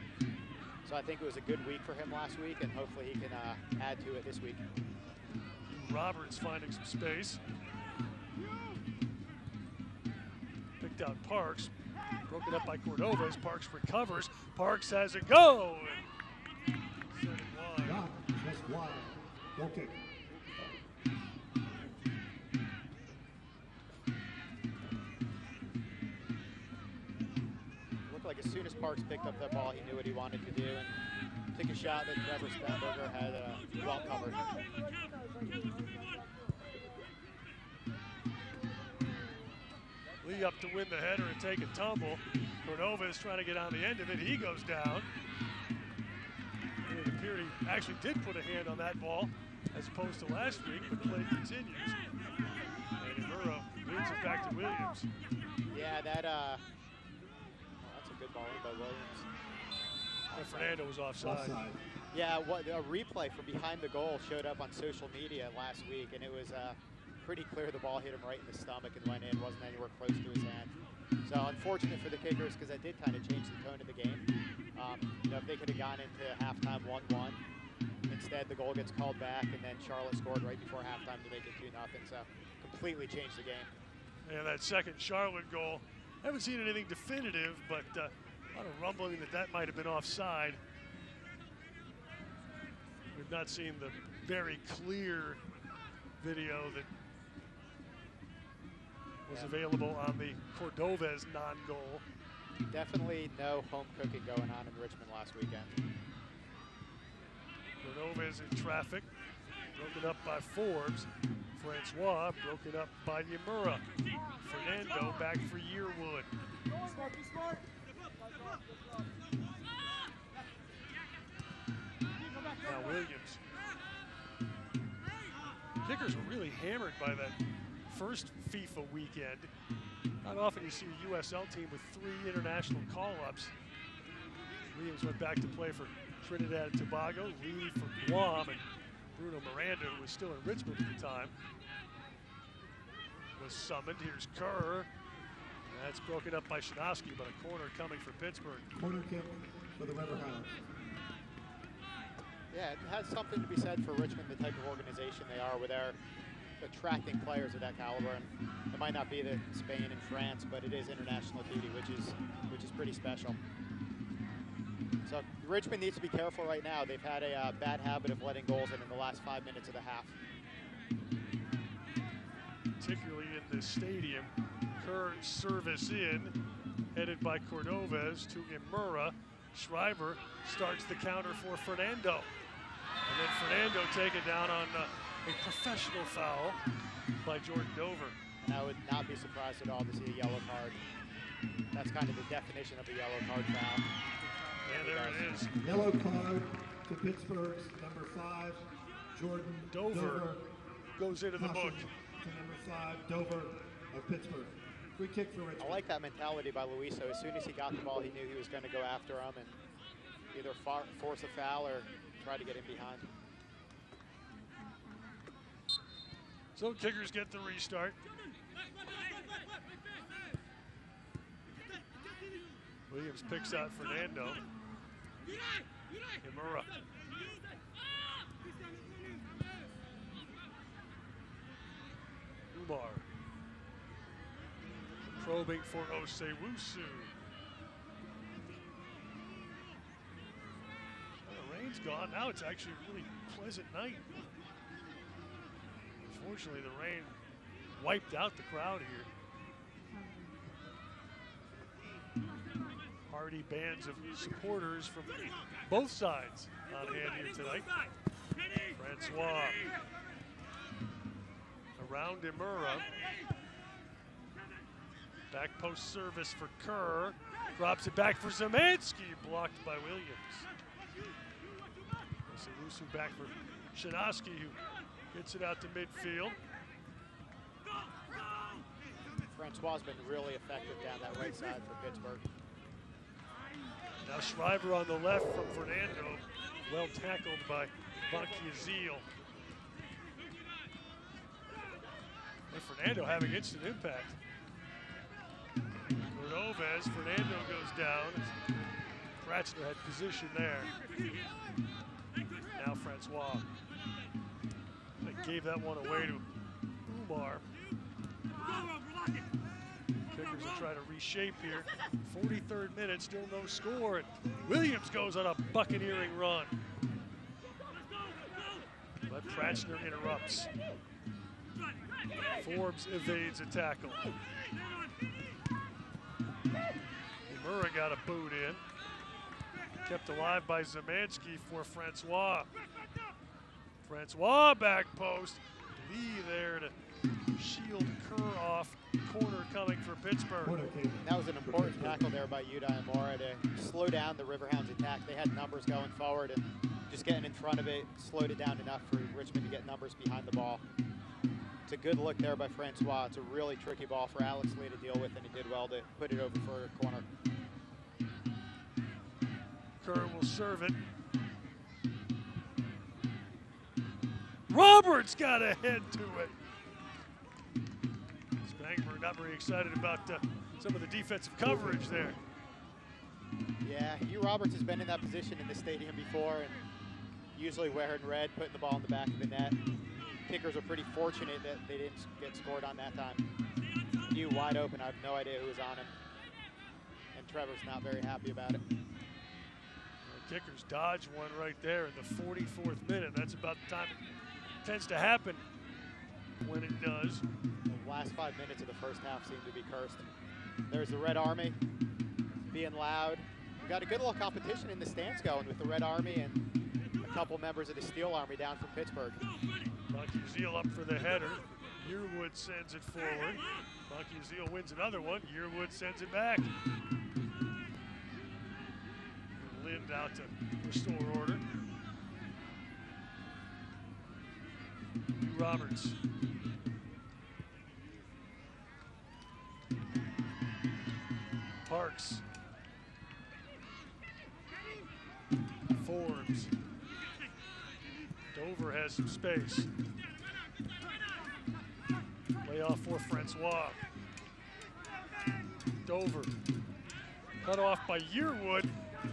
So I think it was a good week for him last week, and hopefully he can add to it this week. Roberts finding some space. Picked out Parks. Broken up by Cordova as Parks recovers. Parks has a go. Set it wide. Not just wide. Goal kick. Looked like as soon as Parks picked up that ball, he knew what he wanted to do and took a shot that Trevor Spenberger had well covered. Lee up to win the header and take a tumble. Cordova is trying to get on the end of it. He goes down. And it appeared he actually did put a hand on that ball as opposed to last week, but play continues. And Imura leads it back to Williams. Yeah, that's a good ball in by Williams. And Fernando was offside. Yeah, a replay from behind the goal showed up on social media last week, and it was pretty clear the ball hit him right in the stomach and went in, wasn't anywhere close to his hand. So unfortunate for the Kickers because that did kind of change the tone of the game. If they could have gone into halftime 1-1, instead the goal gets called back and then Charlotte scored right before halftime to make it 2-0. So completely changed the game. And that second Charlotte goal, haven't seen anything definitive, but a lot of rumbling that might have been offside. We've not seen the very clear video that was available on the Cordova's non-goal. Definitely no home cooking going on in Richmond last weekend. Cordova's in traffic, broken up by Forbes. Francois broken up by Yamura. Fernando back for Yearwood. Now Williams. Kickers were really hammered by that first FIFA weekend. Not often you see a USL team with 3 international call-ups. Williams went back to play for Trinidad and Tobago, Lee for Guam, and Bruno Miranda, who was still in Richmond at the time, was summoned. Here's Kerr. That's broken up by Shinaski, but a corner coming for Pittsburgh. Corner kick for the Riverhounds. Yeah, it has something to be said for Richmond, the type of organization they are, where they're attracting players of that caliber. And it might not be the Spain and France, but it is international duty, which is pretty special. So Richmond needs to be careful right now. They've had a bad habit of letting goals in the last 5 minutes of the half. Particularly in this stadium. Kerr service in, headed by Cordovez to Imura. Schreiber starts the counter for Fernando. And then Fernando taken down on a professional foul by Jordan Dover. And I would not be surprised at all to see a yellow card. That's kind of the definition of a yellow card foul. And there it is. Yellow card to Pittsburgh's number 5, Jordan Dover goes into the book. To number 5, Dover of Pittsburgh. Free kick for Richmond. I like that mentality by Luiso. As soon as he got the ball, he knew he was going to go after him, and either force a foul or try to get in behind. So kickers get the restart. Williams picks out Fernando. Imura. Umar. Probing for Osewusu. Well, the rain's gone. Now it's actually a really pleasant night. Unfortunately, the rain wiped out the crowd here. Hardy bands of supporters from both sides on hand here tonight. Francois around Imura. Back post service for Kerr. Drops it back for Zemansky, blocked by Williams. Osewusu back for Shinosky, who gets it out to midfield. Francois been really effective down that right side for Pittsburgh. Now Shriver on the left from Fernando. Well tackled by Banquiazil. And Fernando having instant impact. Cordovez, Fernando goes down. Ratchner had position there. Now Francois. They gave that one away to Umar. Kickers will try to reshape here. 43rd minute, still no score. And Williams goes on a buccaneering run. But Pratchner interrupts. Forbes evades a tackle. Imura got a boot in. Kept alive by Zemansky for Francois. Francois back post. Lee there to shield Kerr off. Corner coming for Pittsburgh. That was an important tackle there by Yuda Imura to slow down the Riverhounds attack. They had numbers going forward, and just getting in front of it slowed it down enough for Richmond to get numbers behind the ball. It's a good look there by Francois. It's a really tricky ball for Alex Lee to deal with, and he did well to put it over for a corner. Kerr will serve it. Roberts got a head to it. Spangler not very excited about some of the defensive coverage there. Yeah, Hugh Roberts has been in that position in the stadium before, and usually wearing red, putting the ball in the back of the net. Kickers are pretty fortunate that they didn't get scored on that time. Hugh wide open, I have no idea who was on him. And Trevor's not very happy about it. The kickers dodge one right there in the 44th minute. That's about the time it tends to happen when it does. The last 5 minutes of the first half seem to be cursed. There's the Red Army being loud. We got a good little competition in the stands going with the Red Army and a couple members of the Steel Army down from Pittsburgh. Banquiazil up for the header. Yearwood sends it forward. Banquiazil wins another one. Yearwood sends it back. Lind out to restore order. Roberts. Parks. Forbes. Dover has some space. Layoff for Francois. Dover. Cut off by Yearwood.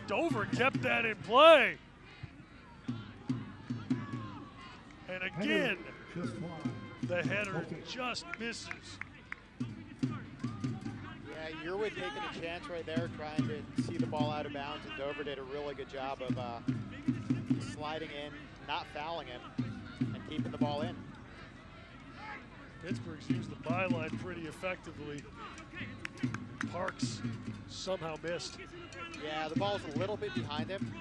Dover kept that in play. And again, the header just misses. Yeah, Yearwood taking a chance right there, trying to see the ball out of bounds, and Dover did a really good job of sliding in, not fouling him, and keeping the ball in. Pittsburgh's used the byline pretty effectively. Parks somehow missed. Yeah, the ball's a little bit behind him.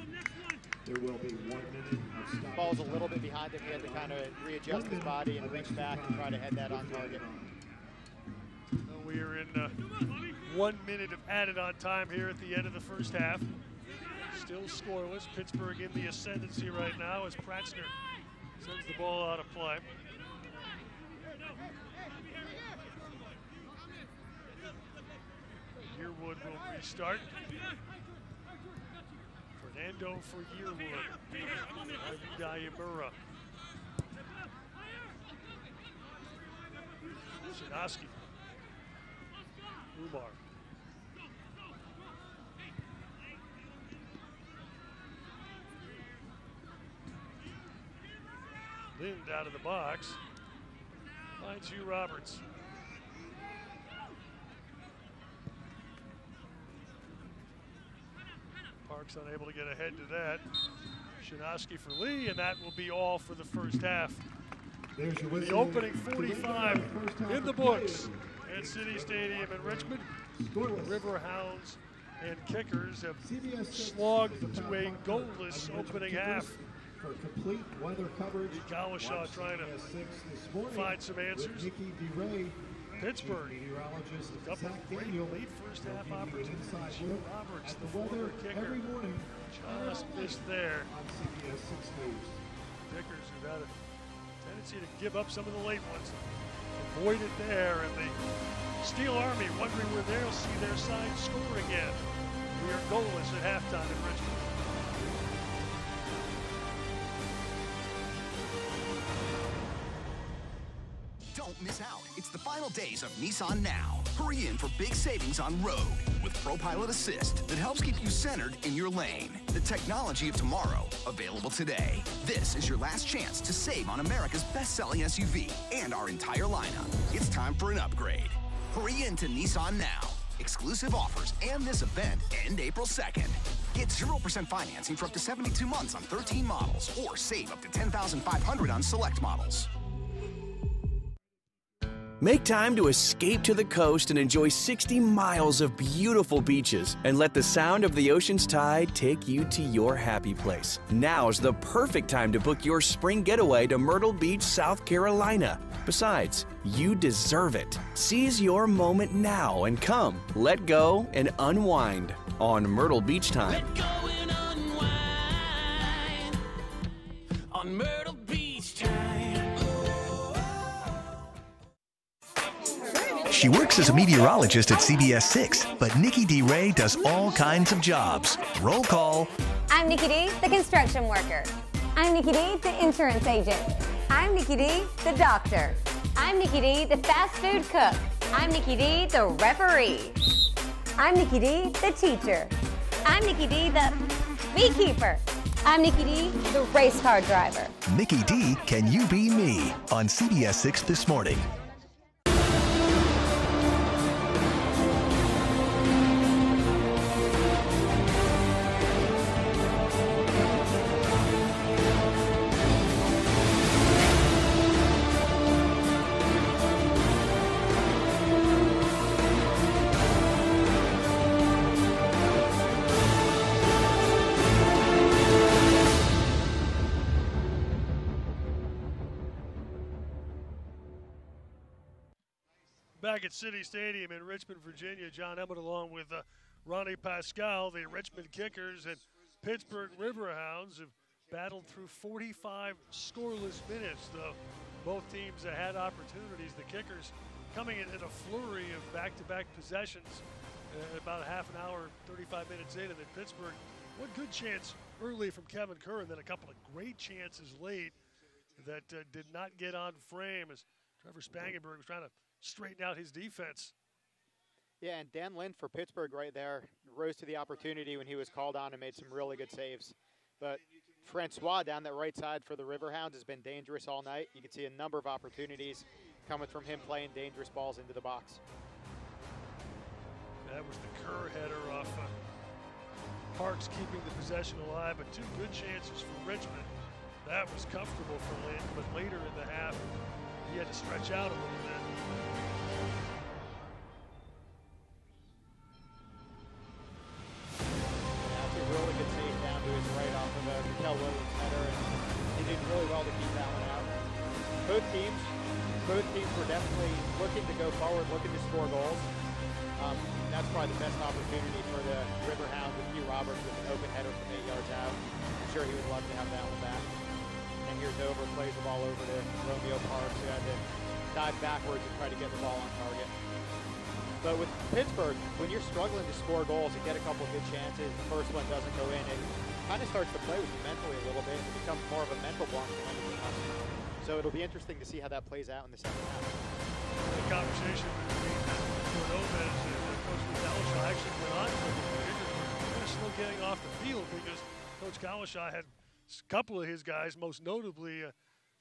There will be 1 minute of The stop. ball's a little bit behind him. He had to kind of readjust his body and reach back and try to head that on target. We are in 1 minute of added on time here at the end of the first half. Still scoreless. Pittsburgh in the ascendancy right now as Pratchner sends the ball out of play. Yearwood will restart. Ando for Yearwood. Dayamura. Shinoski. Umar. Lind out of the box. Finds Hugh Roberts. Parks unable to get ahead to that. Shinoski for Lee, and that will be all for the first half. The opening 45 in the books at City Stadium in Richmond. The Riverhounds and Kickers have slogged to a goalless opening half. For complete weather coverage, Gawashaw trying to find some answers. Pittsburgh, a couple of great late first half opportunities. Roberts, the former kicker, just missed there. Kickers who've had a tendency to give up some of the late ones. Avoid it there, and the Steel Army wondering where they'll see their side score again. We are goalless at halftime in Richmond. Don't miss out. It's the final days of Nissan Now. Hurry in for big savings on road with ProPilot Assist that helps keep you centered in your lane. The technology of tomorrow, available today. This is your last chance to save on America's best-selling SUV and our entire lineup. It's time for an upgrade. Hurry in to Nissan Now. Exclusive offers and this event end April 2nd. Get 0% financing for up to 72 months on 13 models or save up to $10,500 on select models. Make time to escape to the coast and enjoy 60 miles of beautiful beaches and let the sound of the ocean's tide take you to your happy place. Now's the perfect time to book your spring getaway to Myrtle Beach, South Carolina. Besides, you deserve it. Seize your moment now and come, let go, and unwind on Myrtle Beach Time. Let go and unwind on Myrtle Beach Time. She works as a meteorologist at CBS 6, but Nikki D. Ray does all kinds of jobs. Roll call. I'm Nikki D, the construction worker. I'm Nikki D, the insurance agent. I'm Nikki D, the doctor. I'm Nikki D, the fast food cook. I'm Nikki D, the referee. I'm Nikki D, the teacher. I'm Nikki D, the beekeeper. I'm Nikki D, the race car driver. Nikki D, Can You Be Me? On CBS 6 this morning. Back at City Stadium in Richmond, Virginia, John Emmett along with Ronnie Pascal, the Richmond Kickers and Pittsburgh Riverhounds have battled through 45 scoreless minutes, though both teams have had opportunities. The Kickers coming in a flurry of back-to-back possessions about a half an hour, 35 minutes in, and then Pittsburgh, one good chance early from Kevin Kerr, and then a couple of great chances late that did not get on frame as Trevor Spangenberg was trying to straighten out his defense. Yeah, and Dan Lind for Pittsburgh right there rose to the opportunity when he was called on and made some really good saves. But Francois down that right side for the Riverhounds has been dangerous all night. You can see a number of opportunities coming from him playing dangerous balls into the box. That was the Kerr header off Parks keeping the possession alive, but two good chances for Richmond. That was comfortable for Lind, but later in the half, he had to stretch out a little bit. That's a really good save down to his right off of a Raquel Williams header, and he did really well to keep that one out. Both teams were definitely looking to go forward, looking to score goals. That's probably the best opportunity for the Riverhounds with Hugh Roberts with an open header from 8 yards out. I'm sure he would love to have that one back. And here's Dover, plays the ball over to Romeo Parks, who had to dive backwards and try to get the ball on target. But with Pittsburgh, when you're struggling to score goals, you get a couple of good chances. The first one doesn't go in. It kind of starts to play with you mentally a little bit. It becomes more of a mental block than anything else. So it'll be interesting to see how that plays out in the second half. The conversation between Cordovez and Coach Kalasha actually went on for the Kickers were kind of slow getting off the field because Coach Kalasha had a couple of his guys, most notably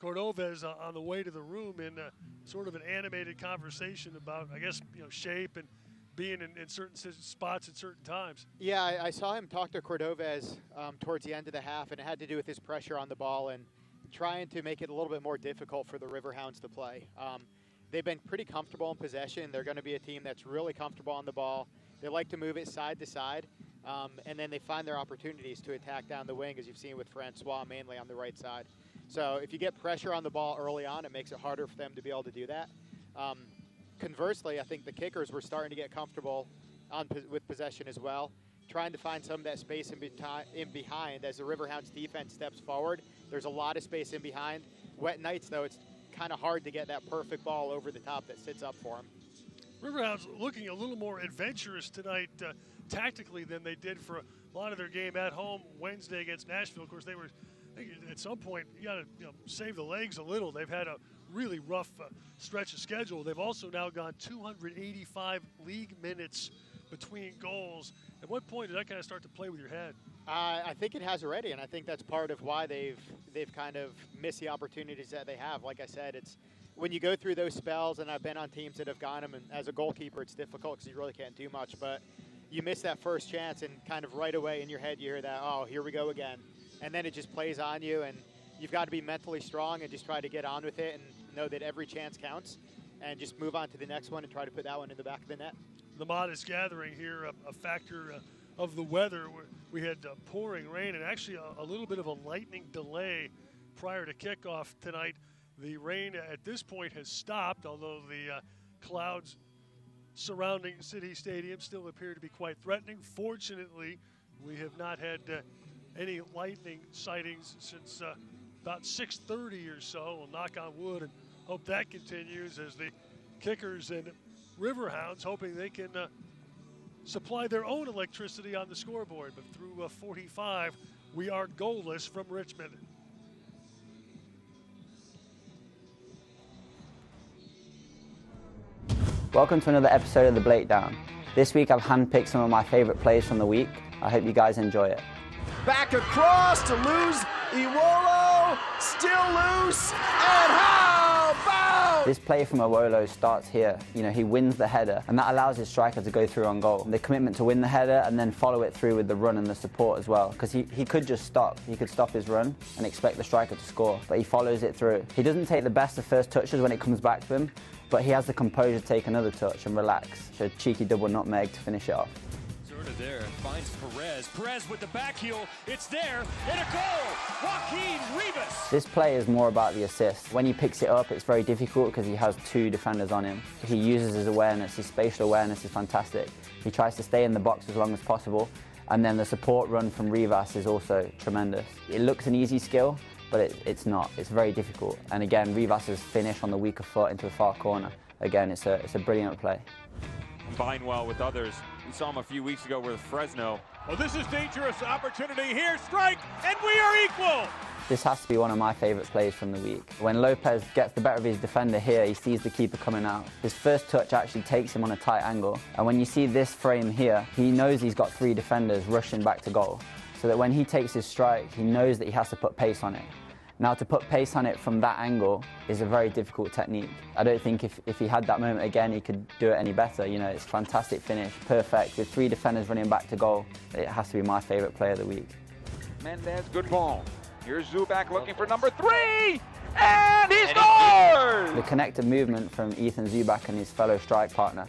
Cordovez, on the way to the room in sort of an animated conversation about, I guess, shape and being in certain spots at certain times. Yeah, I saw him talk to Cordovez towards the end of the half, and it had to do with his pressure on the ball and trying to make it a little bit more difficult for the Riverhounds to play. They've been pretty comfortable in possession. They're going to be a team that's really comfortable on the ball. They like to move it side to side, and then they find their opportunities to attack down the wing, as you've seen with Francois, mainly on the right side. So if you get pressure on the ball early on, it makes it harder for them to be able to do that. Conversely, I think the Kickers were starting to get comfortable with possession as well, trying to find some of that space in behind as the Riverhounds defense steps forward. There's a lot of space in behind. Wet nights, though, it's kind of hard to get that perfect ball over the top that sits up for them. Riverhounds looking a little more adventurous tonight tactically than they did for a lot of their game at home Wednesday against Nashville. Of course, they were, at some point, you got to save the legs a little. They've had a really rough stretch of schedule. They've also now gone 285 league minutes between goals. At what point did that kind of start to play with your head? I think it has already, and I think that's part of why they've kind of missed the opportunities that they have. Like I said, it's when you go through those spells, and I've been on teams that have gotten them, and as a goalkeeper, it's difficult because you really can't do much. But you miss that first chance, and kind of right away in your head, you hear that, oh, here we go again. And then it just plays on you, and you've got to be mentally strong and just try to get on with it and know that every chance counts and just move on to the next one and try to put that one in the back of the net. The modest gathering here, a factor of the weather. We had pouring rain and actually a little bit of a lightning delay prior to kickoff tonight. The rain at this point has stopped, although the clouds surrounding City Stadium still appear to be quite threatening. Fortunately, we have not had any lightning sightings since about 6:30 or so. We'll knock on wood and hope that continues as the Kickers and Riverhounds hoping they can supply their own electricity on the scoreboard. But through 45, we are goalless from Richmond. Welcome to another episode of The Breakdown. This week I've handpicked some of my favorite plays from the week. I hope you guys enjoy it. Back across to lose. Iwolo, still loose, and how about? This play from Iwolo starts here. He wins the header, and that allows his striker to go through on goal. The commitment to win the header and then follow it through with the run and the support as well, because he could just stop. He could stop his run and expect the striker to score, but he follows it through. He doesn't take the best of first touches when it comes back to him, but he has the composure to take another touch and relax. So a cheeky double nutmeg to finish it off. Zerda there, finds Perez. Perez with the back heel, it's there, and a goal! Joaquin Rivas! This play is more about the assist. When he picks it up, it's very difficult because he has two defenders on him. He uses his awareness, his spatial awareness is fantastic. He tries to stay in the box as long as possible, and then the support run from Rivas is also tremendous. It looks an easy skill, but it's not. It's very difficult. And again, Rivas' finish on the weaker foot into the far corner. Again, it's a brilliant play. Combine well with others. We saw him a few weeks ago with Fresno. Oh, this is dangerous opportunity here. Strike, and we are equal. This has to be one of my favourite plays from the week. When Lopez gets the better of his defender here, he sees the keeper coming out. His first touch actually takes him on a tight angle. And when you see this frame here, he knows he's got three defenders rushing back to goal. So that when he takes his strike, he knows that he has to put pace on it. Now, to put pace on it from that angle is a very difficult technique. I don't think if he had that moment again, he could do it any better. It's a fantastic finish, perfect, with three defenders running back to goal. It has to be my favourite play of the week. Mendez, good ball. Here's Zubak looking for number 3, and he scores! The connected movement from Ethan Zubak and his fellow strike partner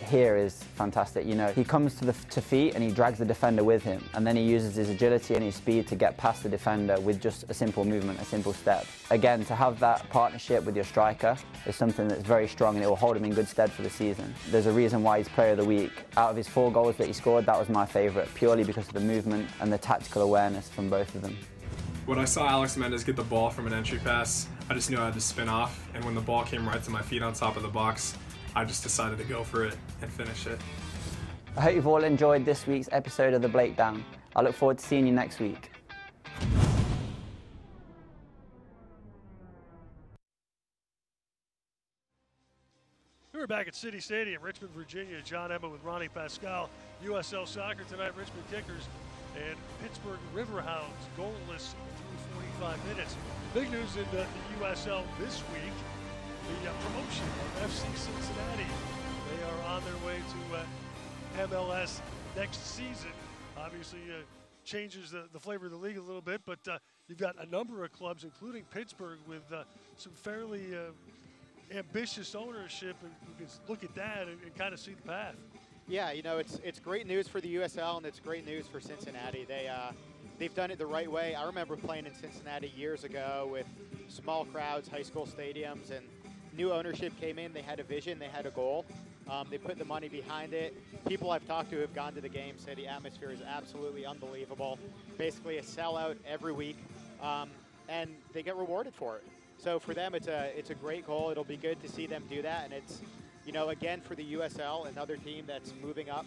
here is fantastic. He comes to feet and he drags the defender with him, and then he uses his agility and his speed to get past the defender with just a simple movement, a simple step. Again, to have that partnership with your striker is something that's very strong, and it will hold him in good stead for the season. There's a reason why he's player of the week. Out of his 4 goals that he scored, that was my favourite, purely because of the movement and the tactical awareness from both of them. When I saw Alex Mendez get the ball from an entry pass, I just knew I had to spin off, and when the ball came right to my feet on top of the box, I just decided to go for it and finish it. I hope you've all enjoyed this week's episode of The Breakdown. I look forward to seeing you next week. We're back at City Stadium, Richmond, Virginia. John Emma with Ronnie Pascal. USL Soccer tonight, Richmond Kickers and Pittsburgh Riverhounds goalless through 45 minutes. Big news in the USL this week, the promotion of FC Cincinnati. They are on their way to MLS next season. Obviously changes the flavor of the league a little bit, but you've got a number of clubs, including Pittsburgh, with some fairly ambitious ownership, and you can look at that and kind of see the path. Yeah, you know, it's great news for the USL, and it's great news for Cincinnati. They've done it the right way. I remember playing in Cincinnati years ago with small crowds, high school stadiums, and new ownership came in. They had a vision, they had a goal. They put the money behind it. People I've talked to who have gone to the game say the atmosphere is absolutely unbelievable. Basically a sellout every week, and they get rewarded for it. So for them, it's a great goal. It'll be good to see them do that, and it's, you know, again for the USL, another team that's moving up.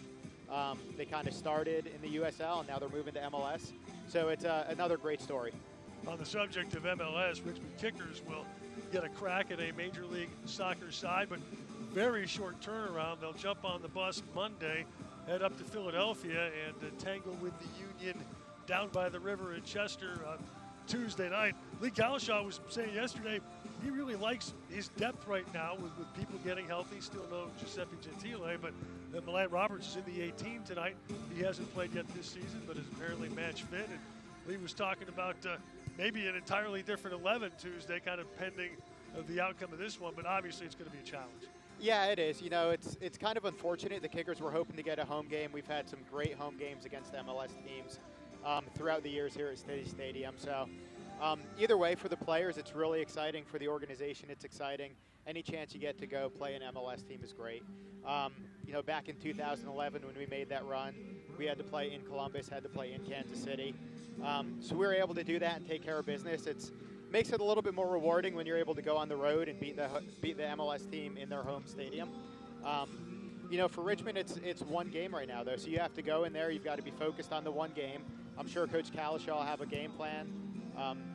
They kind of started in the USL, and now they're moving to MLS. So it's another great story. On the subject of MLS, Richmond Kickers will get a crack at a Major League Soccer side, but very short turnaround. They'll jump on the bus Monday, head up to Philadelphia, and tangle with the Union down by the river in Chester Tuesday night. Lee Kalishaw was saying yesterday he really likes his depth right now with people getting healthy. Still no Giuseppe Gentile, but Milan Roberts is in the 18 tonight. He hasn't played yet this season, but is apparently match fit. And Lee was talking about maybe an entirely different 11 Tuesday, kind of pending the outcome of this one, but obviously it's going to be a challenge. Yeah, it is. You know, it's kind of unfortunate. The Kickers were hoping to get a home game. We've had some great home games against MLS teams throughout the years here at City Stadium. So either way, for the players, it's really exciting. For the organization, it's exciting. Any chance you get to go play an MLS team is great. You know, back in 2011 when we made that run, we had to play in Columbus, had to play in Kansas City. So we were able to do that and take care of business. It makes it a little bit more rewarding when you're able to go on the road and beat the MLS team in their home stadium. You know, for Richmond, it's one game right now, though. So you have to go in there. You've got to be focused on the one game. I'm sure Coach Kalishaw will have a game plan.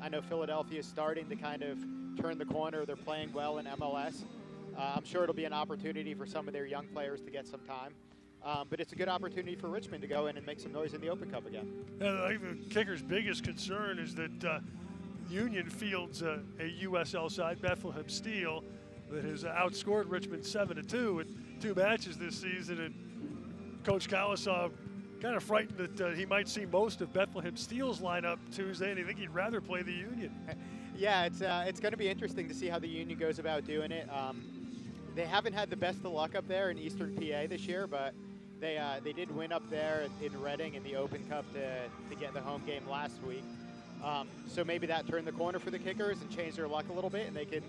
I know Philadelphia is starting to kind of turn the corner. They're playing well in MLS. I'm sure it'll be an opportunity for some of their young players to get some time. But it's a good opportunity for Richmond to go in and make some noise in the Open Cup again. I think the Kickers' biggest concern is that Union fields a USL side, Bethlehem Steel, that has outscored Richmond 7-2 in 2 matches this season. And Coach Kalishaw kind of frightened that he might see most of Bethlehem Steel's lineup Tuesday, and I think he'd rather play the Union. Yeah, it's going to be interesting to see how the Union goes about doing it. They haven't had the best of luck up there in Eastern PA this year, but they did win up there in Reading in the Open Cup to get the home game last week. So maybe that turned the corner for the Kickers and changed their luck a little bit, and they can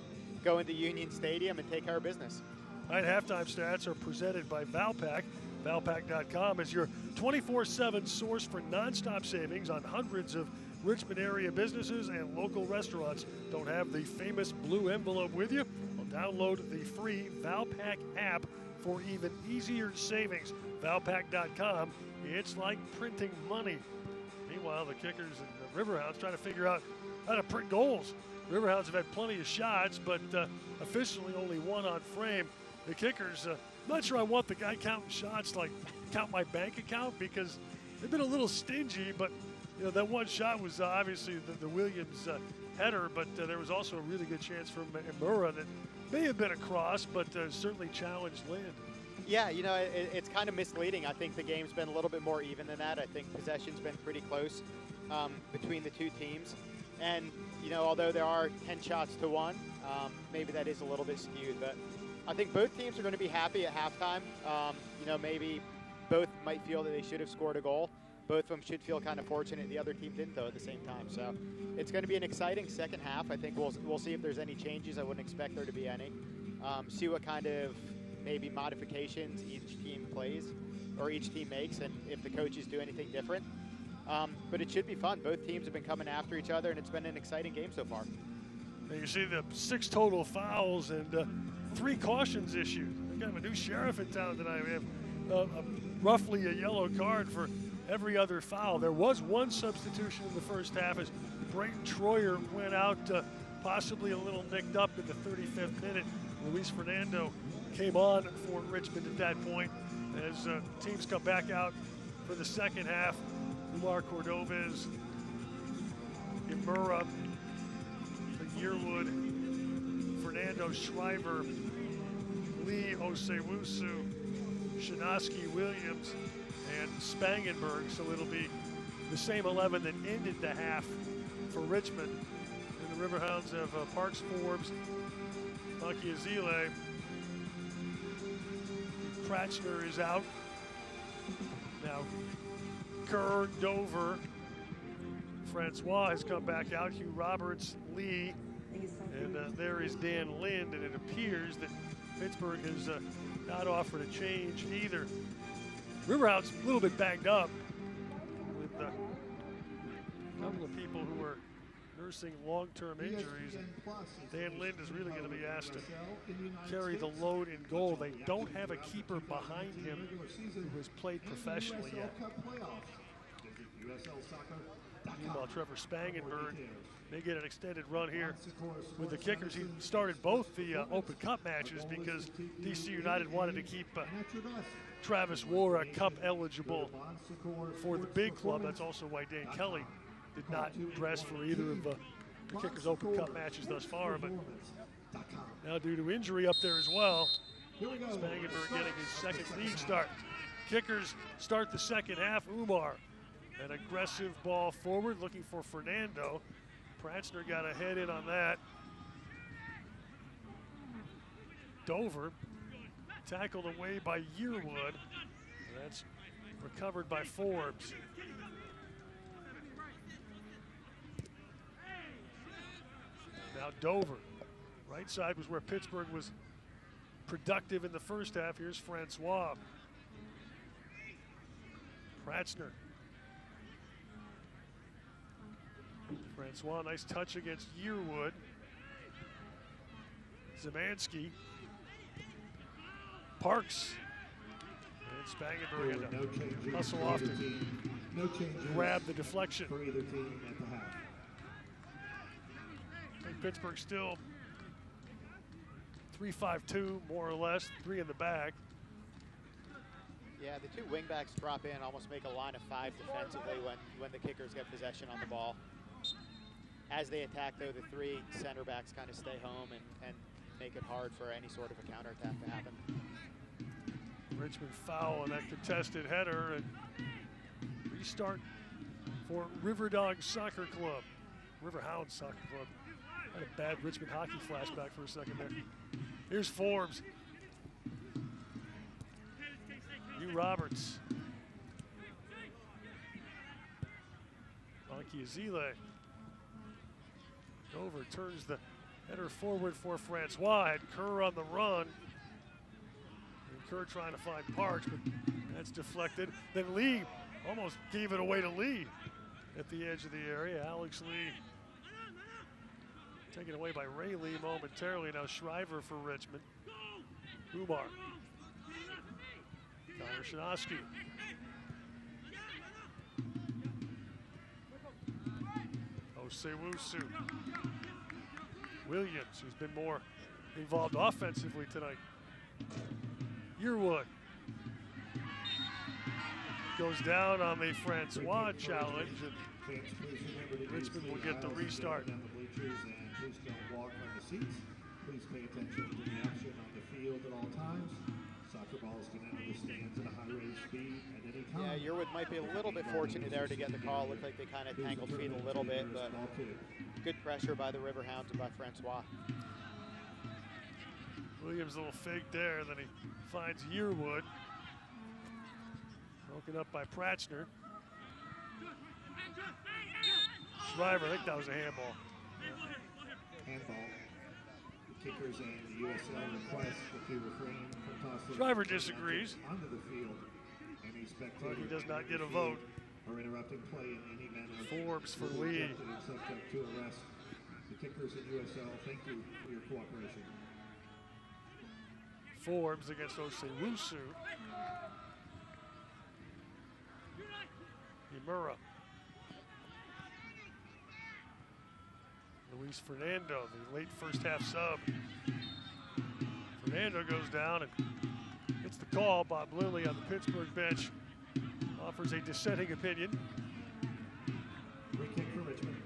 go into Union Stadium and take care of business. All right, halftime stats are presented by Valpak. Valpak.com is your 24/7 source for nonstop savings on hundreds of Richmond area businesses and local restaurants. Don't have the famous blue envelope with you? Well, download the free Valpak app for even easier savings. Valpak.com, it's like printing money. Meanwhile, the Kickers and the Riverhounds trying to figure out how to print goals. Riverhounds have had plenty of shots, but officially only one on frame. The Kickers, not sure I want the guy counting shots like count my bank account, because they've been a little stingy, but you know, that one shot was obviously the Williams header, but there was also a really good chance from Murrah that may have been a cross, but certainly challenged Land. Yeah, you know, it's kind of misleading. I think the game's been a little bit more even than that. I think possession's been pretty close between the two teams. And, you know, although there are 10 shots to 1, maybe that is a little bit skewed. But I think both teams are going to be happy at halftime. You know, maybe both might feel that they should have scored a goal. Both of them should feel kind of fortunate the other team didn't, though, at the same time. So it's going to be an exciting second half. I think we'll see if there's any changes. I wouldn't expect there to be any. See what kind of maybe modifications each team plays or each team makes, and if the coaches do anything different. But it should be fun. Both teams have been coming after each other, and it's been an exciting game so far. And you see the 6 total fouls and 3 cautions issued. We got a new sheriff in town tonight. We have roughly a yellow card for every other foul. There was one substitution in the first half as Brayton Troyer went out possibly a little nicked up in the 35th minute. Luis Fernando came on for Richmond at that point as teams come back out for the second half. Umar Cordovez, Imura, Yearwood, Fernando Shriver, Lee Osewusu, Shinosky Williams, and Spangenberg. So it'll be the same 11 that ended the half for Richmond. And the Riverhounds have Parks Forbes, Machiazile. Pratchner is out. Now Kerr, Dover, Francois has come back out. Hugh Roberts, Lee, and there is Dan Lind. And it appears that Pittsburgh has not offered a change either. Riverhounds a little bit banged up with a couple of people who are nursing long-term injuries. Dan Lind is really going to be asked to carry the load in goal. They don't have a keeper behind him who has played professionally yet. Meanwhile, Trevor Spangenberg may get an extended run here with the kickers. He started both the Open Cup matches because DC United wanted to keep Travis Wara Cup eligible for the big club. That's also why Dan Kelly did not dress for either of the kickers' Open Cup matches thus far. But now due to injury up there as well, Spangenberg getting his second league start. Kickers start the second half. Umar, an aggressive ball forward looking for Fernando. Pratchner got a head in on that. Dover tackled away by Yearwood. That's recovered by Forbes. Now Dover. Right side was where Pittsburgh was productive in the first half. Here's Francois. Pratchner. Francois, nice touch against Yearwood. Zemansky. Parks. And Spangenberg had to hustle off to grab the deflection. For either team at the half. I think Pittsburgh still 3-5-2, more or less, 3 in the back. Yeah, the two wingbacks drop in, almost make a line of 5 defensively when the kickers get possession on the ball. As they attack, though, the 3 center backs kind of stay home and make it hard for any sort of a counterattack to happen. Richmond foul on that contested header, and restart for Riverdog Soccer Club. Riverhounds Soccer Club. Had a bad Richmond hockey flashback for a second there. Here's Forbes. Hugh Roberts. Machiazile. Dover turns the header forward for Francois. Had Kerr on the run. And Kerr trying to find Parks, but that's deflected. Then Lee almost gave it away to Lee at the edge of the area. Alex Lee taken away by Ray Lee momentarily. Now Shriver for Richmond. Umar. Connor Shinosky. Osewusu. Williams, who's been more involved offensively tonight. Yearwood. Goes down on the Francois challenge, and Richmond will get the restart. Please don't walk on the seats. Please pay attention to the action on the field at all times. Soccer balls can enter the stands at a high rate of speed at any time. Yeah, Yearwood might be a little bit fortunate there to get the call. Looked like they kind of tangled feet a little bit, but good pressure by the Riverhounds and by Francois. Williams a little fake there, then he finds Yearwood. Broken up by Pratchner. Shriver, I think that was a handball. Handball. The kickers and the USL request that you refrain from tossing. Shriver disagrees. Onto the field. Any spectator. But he does not get a vote. Or interrupting play in any manner. Forbes for Lee. Subject to arrest. The kickers at USL, thank you for your cooperation. Forbes against Osewusu. Murrah. Luis Fernando, the late first half sub. Fernando goes down and gets the call. Bob Lilly on the Pittsburgh bench offers a dissenting opinion. Free kick for Richmond.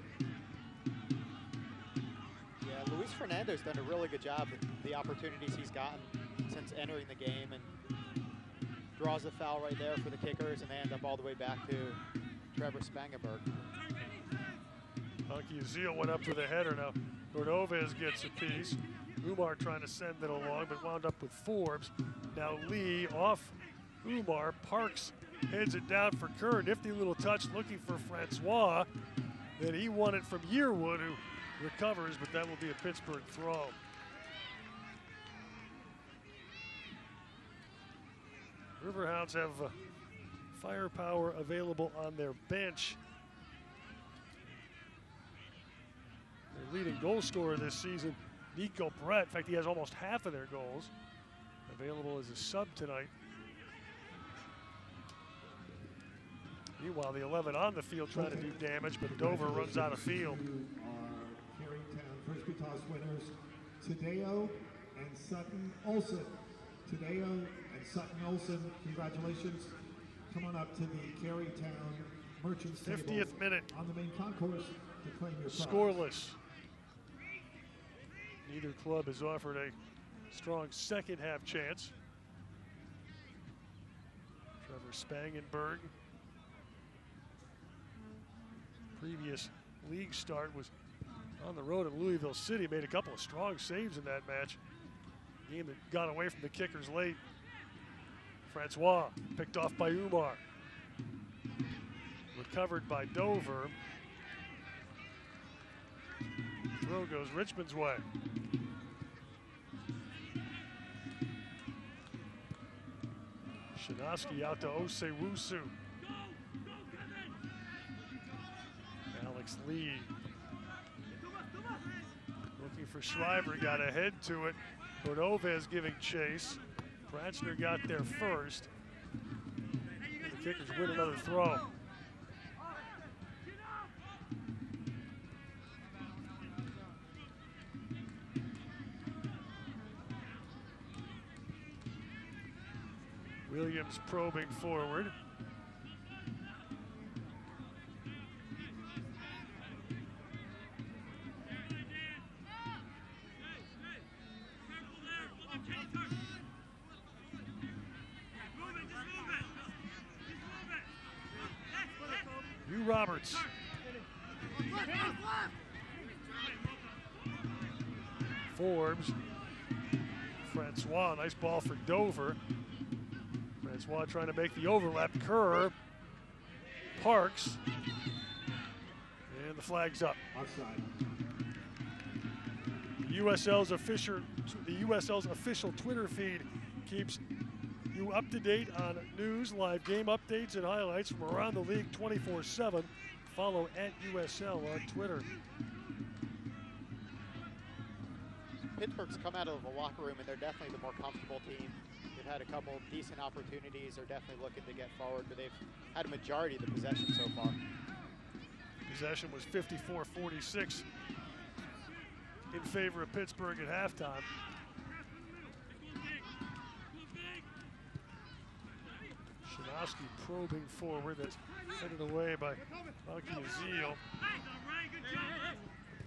Yeah, Luis Fernando's done a really good job with the opportunities he's gotten since entering the game, and draws the foul right there for the kickers, and they end up all the way back to Trevor Spangenberg. Monkey Azil went up for the header. Now Cordovez gets a piece. Umar trying to send it along, but wound up with Forbes. Now Lee off Umar. Parks heads it down for Kerr. Nifty little touch looking for Francois. Then he won it from Yearwood, who recovers, but that will be a Pittsburgh throw. Riverhounds have firepower available on their bench. Their leading goal scorer this season, Nico Brett. In fact, he has almost half of their goals available as a sub tonight. Meanwhile, the 11 on the field trying to do damage, but Dover runs out of field. Our Carrington First Toss winners, Tadeo and Sutton Olsen. Tadeo and Sutton Olsen, congratulations. Come on up to the Carytown Merchants 50th minute. On the main concourse to claim your prize. Scoreless. Neither club has offered a strong second half chance. Trevor Spangenberg. Previous league start was on the road at Louisville City. Made a couple of strong saves in that match. Game that got away from the kickers late. Francois picked off by Umar. Recovered by Dover. Throw goes Richmond's way. Shinovsky out to Osewusu. Alex Lee looking for Shriver, got ahead to it. Cordovez giving chase. Pratchner got there first. The kickers win another throw. Williams probing forward. Hugh Roberts. Forbes. Francois, nice ball for Dover. Francois trying to make the overlap. Kerr. Parks. And the flag's up. Offside. The USL's official Twitter feed keeps you up to date on news, live game updates, and highlights from around the league 24/7. Follow @USL on Twitter. Pittsburgh's come out of the locker room, and they're definitely the more comfortable team. They've had a couple decent opportunities. They're definitely looking to get forward, but they've had a majority of the possession so far. Possession was 54-46 in favor of Pittsburgh at halftime. Shinovsky probing forward. That's headed away by Monkey Azil.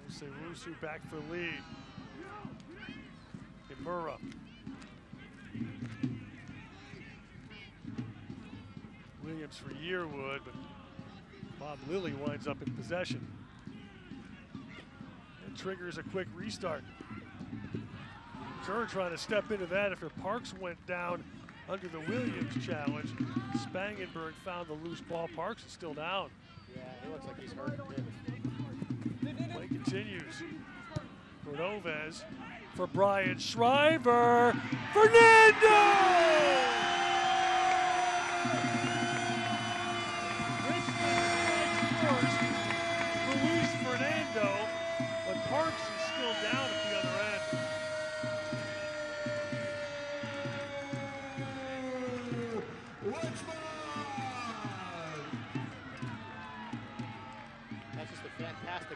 Osewusu back for Lee. Imura. Williams for Yearwood, but Bob Lilly winds up in possession. And triggers a quick restart. Kerr trying to step into that after Parks went down under the Williams challenge. Spangenberg found the loose ball. Parks is still down. Yeah, he looks like he's hurt too. Play continues. Cordovez for Brian Shriver. Fernando! Richmond first. Luis Fernando, but Parks is still down at the other end.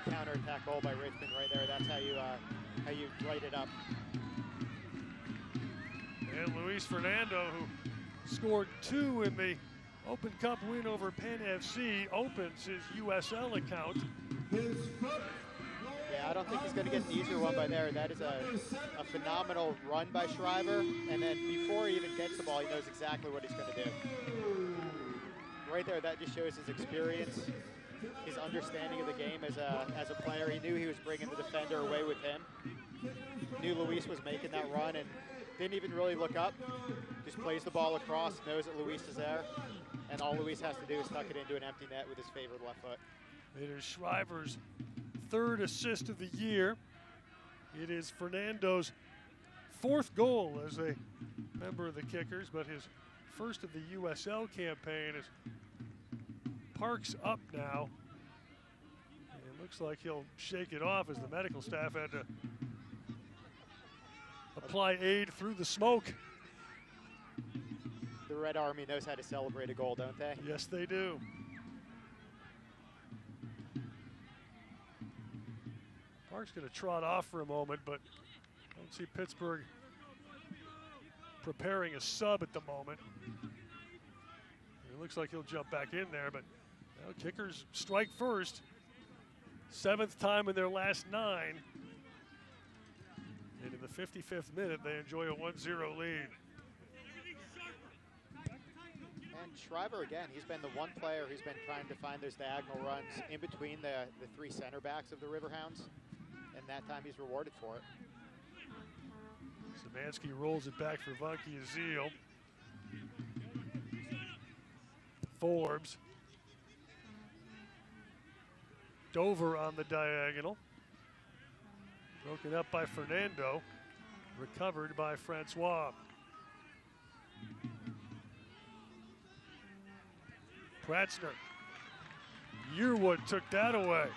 counterattack goal by Richmond right there. That's how you light it up. And Luis Fernando, who scored 2 in the Open Cup win over Penn FC, opens his USL account. Yeah, I don't think he's going to get an easier one by there. That is a phenomenal run by Shriver, and then before he even gets the ball, he knows exactly what he's going to do. Right there, that just shows his experience, his understanding of the game as a player. He knew he was bringing the defender away with him. Knew Luis was making that run and didn't even really look up. Just plays the ball across, knows that Luis is there, and all Luis has to do is tuck it into an empty net with his favored left foot. It is Shriver's 3rd assist of the year. It is Fernando's 4th goal as a member of the Kickers, but his first of the USL campaign. Is Parks up now. And it looks like he'll shake it off as the medical staff had to apply aid through the smoke. The Red Army knows how to celebrate a goal, don't they? Yes, they do. Park's going to trot off for a moment, but I don't see Pittsburgh preparing a sub at the moment. It looks like he'll jump back in there, but now Kickers strike first. 7th time in their last 9. And in the 55th minute, they enjoy a 1-0 lead. And Shriver, again, he's been the one player who's been trying to find those diagonal runs in between the 3 center backs of the Riverhounds. And that time he's rewarded for it. Szymanski rolls it back for Vanki Azil. Forbes. Dover on the diagonal. Broken up by Fernando. Recovered by Francois. Pratzner. Yearwood took that away.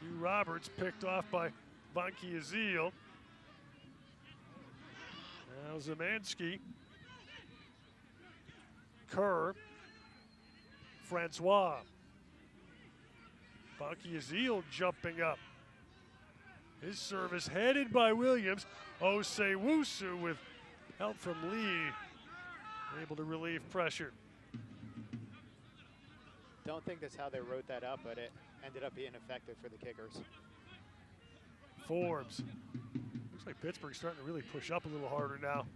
Hugh Roberts picked off by Vanki Azil. Now Szymanski. Kerr. Francois. Vanki Azil jumping up. His service headed by Williams. Osewusu with help from Lee. Able to relieve pressure. Don't think that's how they wrote that up, but it ended up being effective for the Kickers. Forbes. Looks like Pittsburgh's starting to really push up a little harder now.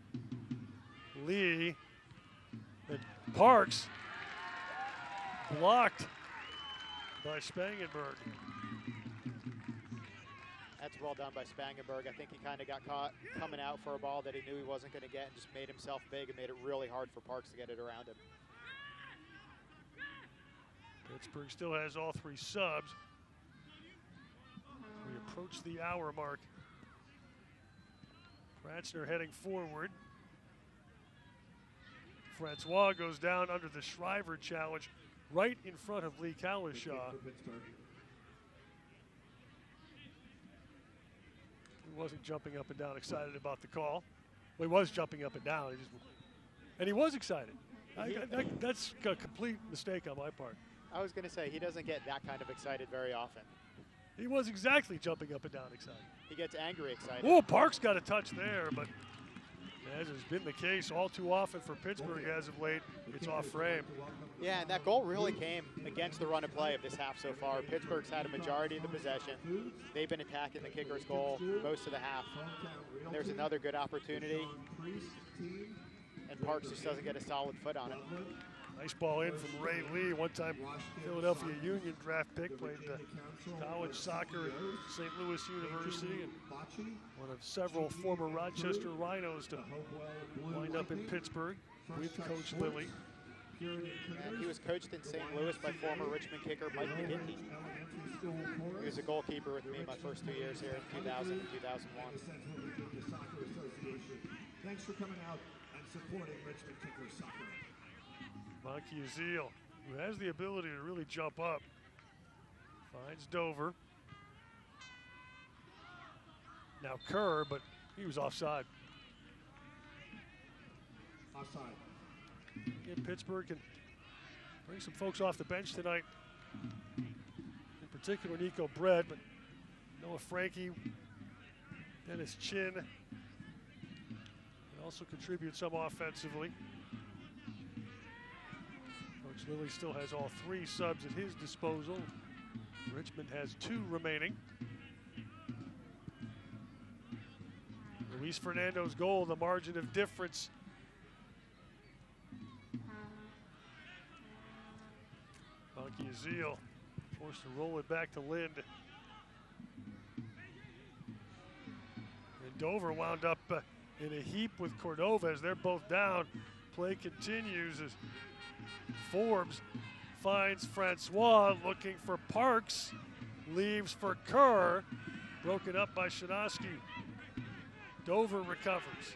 Lee. And Parks. Blocked by Spangenberg. That's well done by Spangenberg. I think he kind of got caught coming out for a ball that he knew he wasn't going to get and just made himself big and made it really hard for Parks to get it around him. Pittsburgh still has all 3 subs. We approach the hour mark. Pratzner heading forward. Francois goes down under the Shriver challenge right in front of Lee Cowlishaw. He wasn't jumping up and down excited about the call. Well, he was jumping up and down. And he was excited. That's a complete mistake on my part. I was going to say, he doesn't get that kind of excited very often. He was exactly jumping up and down excited. He gets angry excited. Oh, Parks got a touch there, but as has been the case all too often for Pittsburgh as of late, it's off frame. Yeah, and that goal really came against the run of play of this half so far. Pittsburgh's had a majority of the possession. They've been attacking the Kickers' goal most of the half. There's another good opportunity, and Parks just doesn't get a solid foot on it. Nice ball in from Ray Lee, one-time Philadelphia Union draft pick, played college soccer at St. Louis University, and one of several former Rochester Rhinos to wind up in Pittsburgh with Coach Lilly. And he was coached in St. Louis by former Richmond kicker Mike McGinty. He was a goalkeeper with me my first 2 years here in 2000 and 2001. Thanks for coming out and supporting Richmond Kickers Soccer. Vanki Azil, who has the ability to really jump up, finds Dover. Now Kerr, but he was offside. Offside. And Pittsburgh can bring some folks off the bench tonight particular Nico Brett, but Noah Frankie, Dennis Chin, they also contribute some offensively. Coach Lilly still has all 3 subs at his disposal. Richmond has 2 remaining. Luis Fernando's goal, the margin of difference. Monkey Azil forced to roll it back to Lind. And Dover wound up in a heap with Cordova as they're both down. Play continues as Forbes finds Francois looking for Parks. Leaves for Kerr. Broken up by Shanoski. Dover recovers.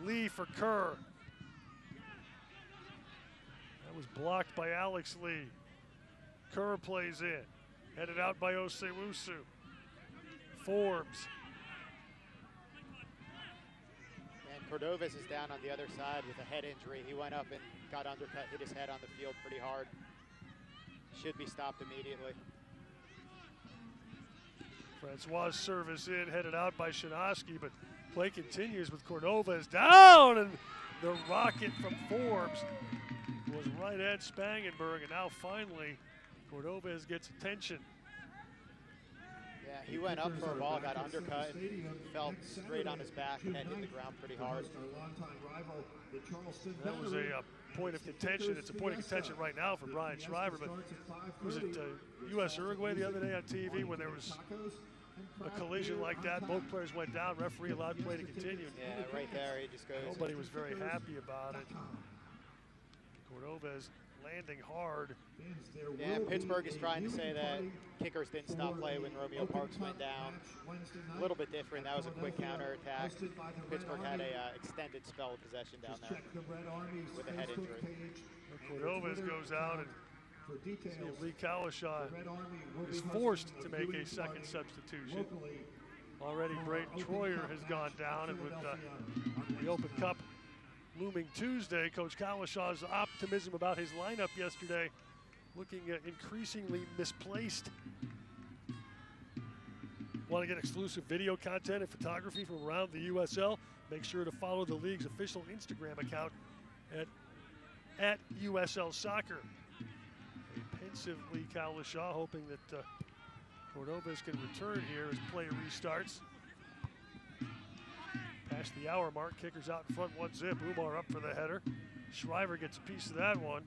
Lee for Kerr. That was blocked by Alex Lee. Kerr plays in. Headed out by Osewusu. Forbes. And Cordovez is down on the other side with a head injury. He went up and got undercut, hit his head on the field pretty hard. Should be stopped immediately. Francois' service in, headed out by Shanoski, but play continues with Cordovez down, and the rocket from Forbes was right at Spangenberg, and now finally Cordovez gets attention. Yeah, he went up for a ball, got undercut, and fell straight on his back, and hit the ground pretty hard. That was a point of contention. It's a point of contention right now for Brian Shriver, but was it U.S.-Uruguay the other day on TV when there was a collision like that? Both players went down, referee allowed play to continue. Yeah, right there, he just goes. Nobody was very happy about it. Cordovez landing hard. Yeah, Pittsburgh is trying to say that kickers didn't stop play when Romeo Parks went down. A little bit different. That was a quick counterattack. Pittsburgh had a extended spell of possession down there with a head injury. Cordovez goes out, and Lee Kalishaw is forced to make a second substitution. Already Braden Troyer has gone down, and with the Open Cup looming Tuesday, Coach Kalishaw's optimism about his lineup yesterday looking increasingly misplaced. Want to get exclusive video content and photography from around the USL? Make sure to follow the league's official Instagram account at USL Soccer. A pensive Lee Kalishaw hoping that Cordovez can return here as play restarts. Past the hour mark, kickers out in front, 1-0. Umar up for the header. Shriver gets a piece of that one.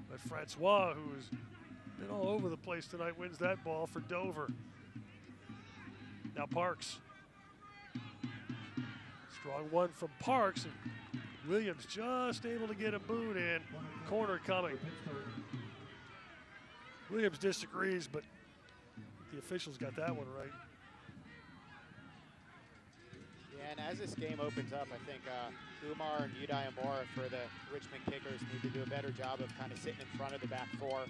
But Francois, who has been all over the place tonight, wins that ball for Dover. Now Parks. Strong one from Parks, and Williams just able to get a boot in. Corner coming. Williams disagrees, but the officials got that one right. Yeah, and as this game opens up, I think Umar and Udai Amora for the Richmond kickers need to do a better job of kind of sitting in front of the back four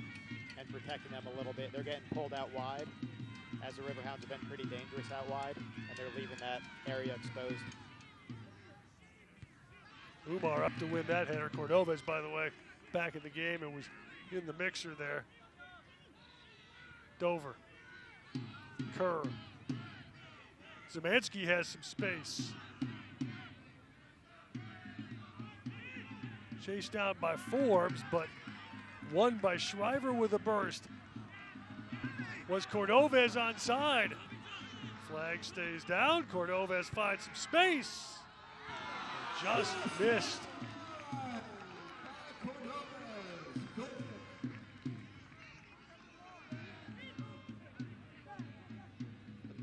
and protecting them a little bit. They're getting pulled out wide, as the Riverhounds have been pretty dangerous out wide, and they're leaving that area exposed. Umar up to win that header. Cordovez, by the way, back in the game and was in the mixer there. Dover. Kerr. Zemansky has some space. Chased down by Forbes, but won by Shriver with a burst. Was Cordovez onside? Flag stays down. Cordovez finds some space. Just missed.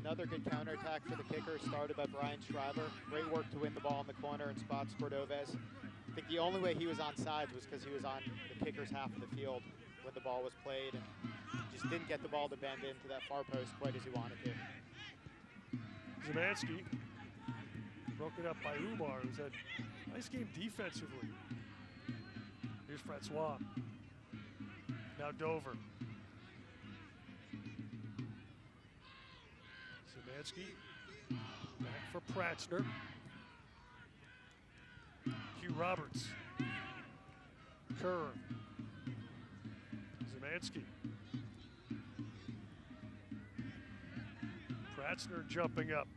Another good counterattack for the kicker, started by Brian Shriver. Great work to win the ball in the corner and spots Cordovez. I think the only way he was onside was because he was on the kicker's half of the field when the ball was played, and just didn't get the ball to bend into that far post quite as he wanted to. Zemansky broken up by Umar, who's had a nice game defensively. Here's Francois. Now Dover. Zemansky back for Pratzner. Hugh Roberts. Kerr. Zelansky. Pratzner jumping up.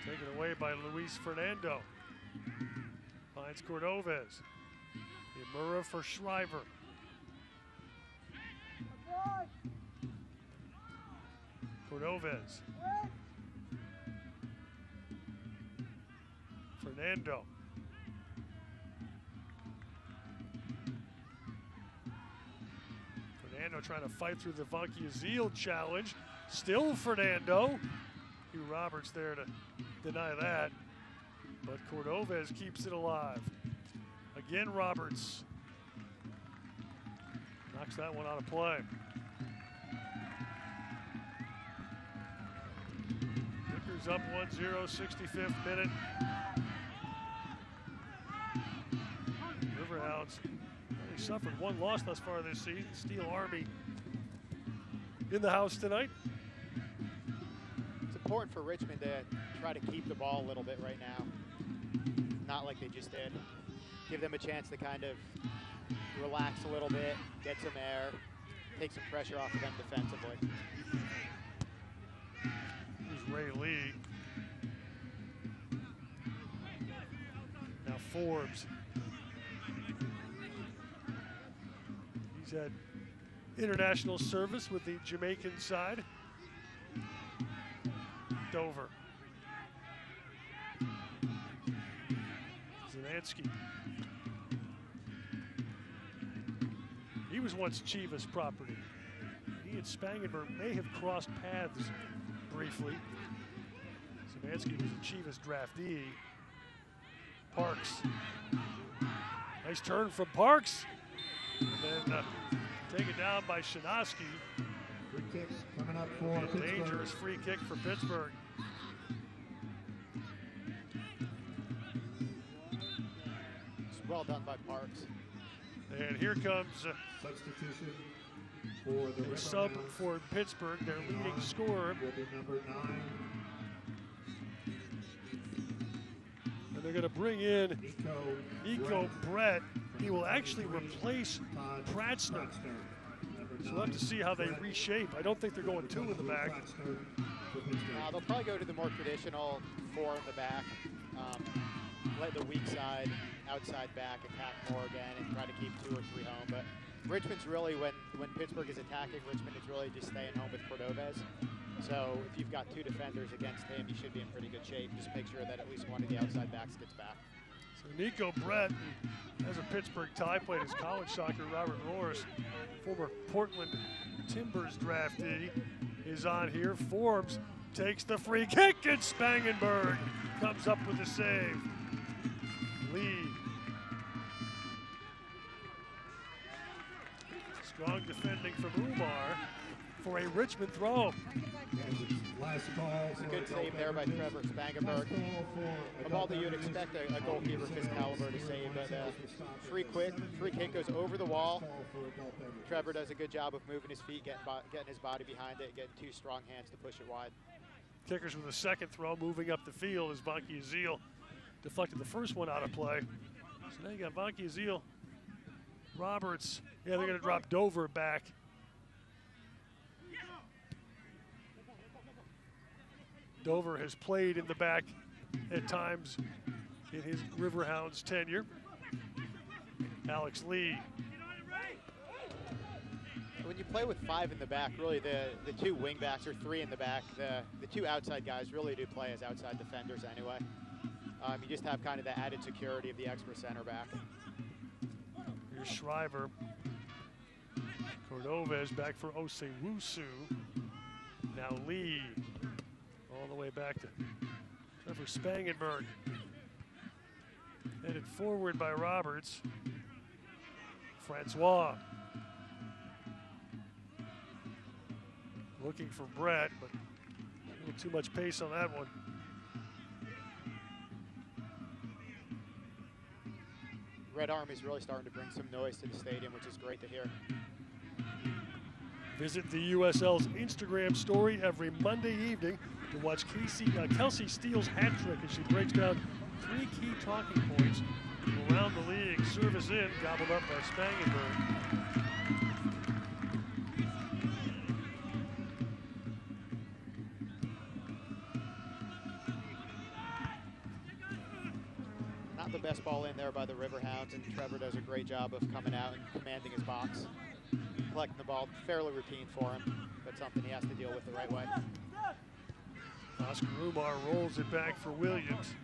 Taken away by Luis Fernando. Finds Cordovez. Imura for Shriver. Cordovez. Fernando. Fernando trying to fight through the Vanki Azil challenge. Still Fernando. Hugh Roberts there to deny that. But Cordovez keeps it alive. Again, Roberts. Knocks that one out of play. Kickers up 1-0, 65th minute. Riverhounds only suffered one loss thus far this season. Steel Army in the house tonight. It's important for Richmond to try to keep the ball a little bit right now. Not like they just did. Give them a chance to kind of relax a little bit, get some air, take some pressure off of them defensively. Here's Ray Lee. Now Forbes. He's had international service with the Jamaican side. Dover. Zelansky. He was once Chivas property. He and Spangenberg may have crossed paths briefly. Zelansky was a Chivas draftee. Parks. Nice turn from Parks. And then taken down by Shinosky. Free kicks coming up for a dangerous free kick for Pittsburgh. It's well done by Parks. And here comes substitution for the sub for Pittsburgh, their leading scorer. Will be number 9. And they're going to bring in Nico Brett. He will actually replace Pratzner. So we'll have to see how they reshape. I don't think they're going 2 in the back. They'll probably go to the more traditional 4 in the back. Let the weak side, outside back, attack more again and try to keep 2 or 3 home. But Richmond's really, when Pittsburgh is attacking, Richmond is really just staying home with Cordovez. So if you've got 2 defenders against him, you should be in pretty good shape. Just make sure that at least one of the outside backs gets back. So Nico Brett has a Pittsburgh tie, played his college soccer. Robert Morris, former Portland Timbers draftee, is on here. Forbes takes the free kick, and Spangenberg comes up with the save. Lee. Strong defending from Umar for a Richmond throw. Last call. It's a good save there by Trevor Spangenberg. A ball that you'd expect a goalkeeper of his caliber to save, but free kick goes over the wall. Trevor does a good job of moving his feet, getting his body behind it, getting 2 strong hands to push it wide. Kickers with a second throw, moving up the field as Vanki Azil deflected the first one out of play. So now you got Vanki Azil, Roberts. Yeah, they're going to drop Dover back. Dover has played in the back at times in his Riverhounds tenure. Alex Lee. When you play with 5 in the back, really the 2 wing backs or 3 in the back, the 2 outside guys really do play as outside defenders anyway. You just have kind of the added security of the extra center back. Here's Shriver. Cordovez back for Osewusu. Now Lee. All the way back to Trevor Spangenberg. Headed forward by Roberts. Francois. Looking for Brett, but a little too much pace on that one. Red Army's really starting to bring some noise to the stadium, which is great to hear. Visit the USL's Instagram story every Monday evening to watch Kelsey Steele's hat trick as she breaks down 3 key talking points around the league. Service in, gobbled up by Spangenberg. not the best ball in there by the Riverhounds, and Trevor does a great job of coming out and commanding his box. Collecting the ball, fairly routine for him, but something he has to deal with the right way. Oscar Umar rolls it back for Williams.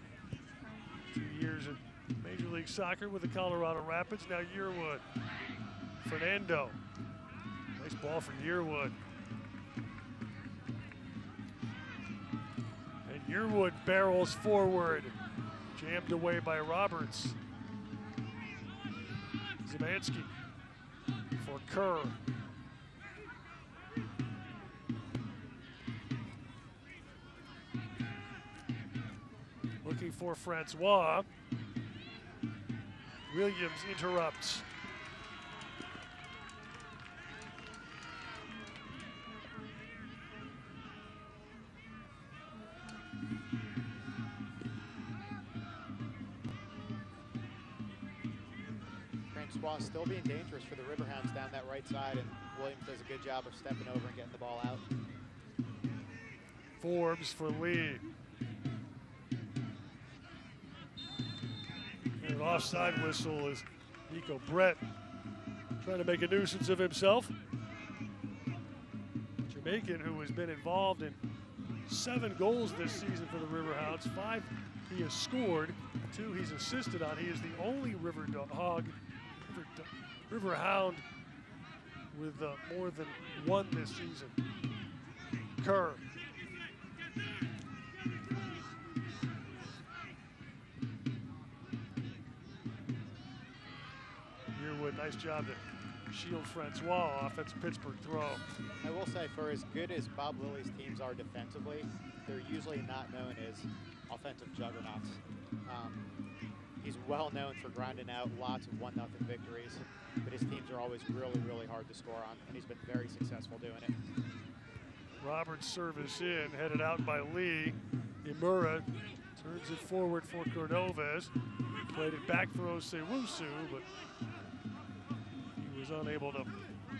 2 years in Major League Soccer with the Colorado Rapids. Now Yearwood. Fernando. Nice ball for Yearwood. And Yearwood barrels forward. Jammed away by Roberts. Zemansky for Kerr. Looking for Francois. Williams interrupts. Francois still being dangerous for the Riverhounds down that right side, and Williams does a good job of stepping over and getting the ball out. Forbes for Lee. And an offside whistle is Nico Brett trying to make a nuisance of himself. Jamaican, who has been involved in 7 goals this season for the Riverhounds. 5 he has scored, 2 he's assisted on. He is the only Riverhound with more than 1 this season. Kerr. Yearwood, nice job to shield Francois off. That's a Pittsburgh throw. I will say, for as good as Bob Lilly's teams are defensively, they're usually not known as offensive juggernauts. He's well known for grinding out lots of 1-0 victories, but his teams are always really, really hard to score on, and he's been very successful doing it. Roberts' service in, headed out by Lee. Imura turns it forward for Cordovez. Played it back for Osewusu, but he was unable to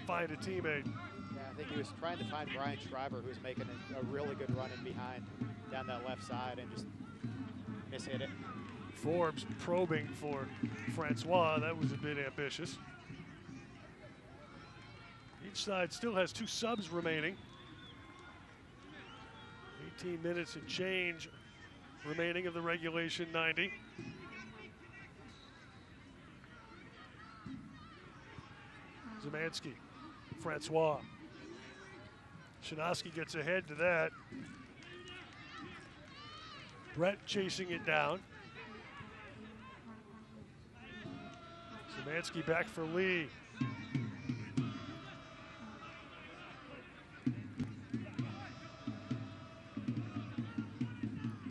find a teammate. Yeah, I think he was trying to find Brian Schreiber, who was making a really good run in behind down that left side, and just mishit it. Forbes probing for Francois. That was a bit ambitious. Each side still has 2 subs remaining. 18 minutes and change remaining of the regulation 90. Zemansky, Francois. Shinosky gets ahead to that. Brett chasing it down. Zemansky back for Lee.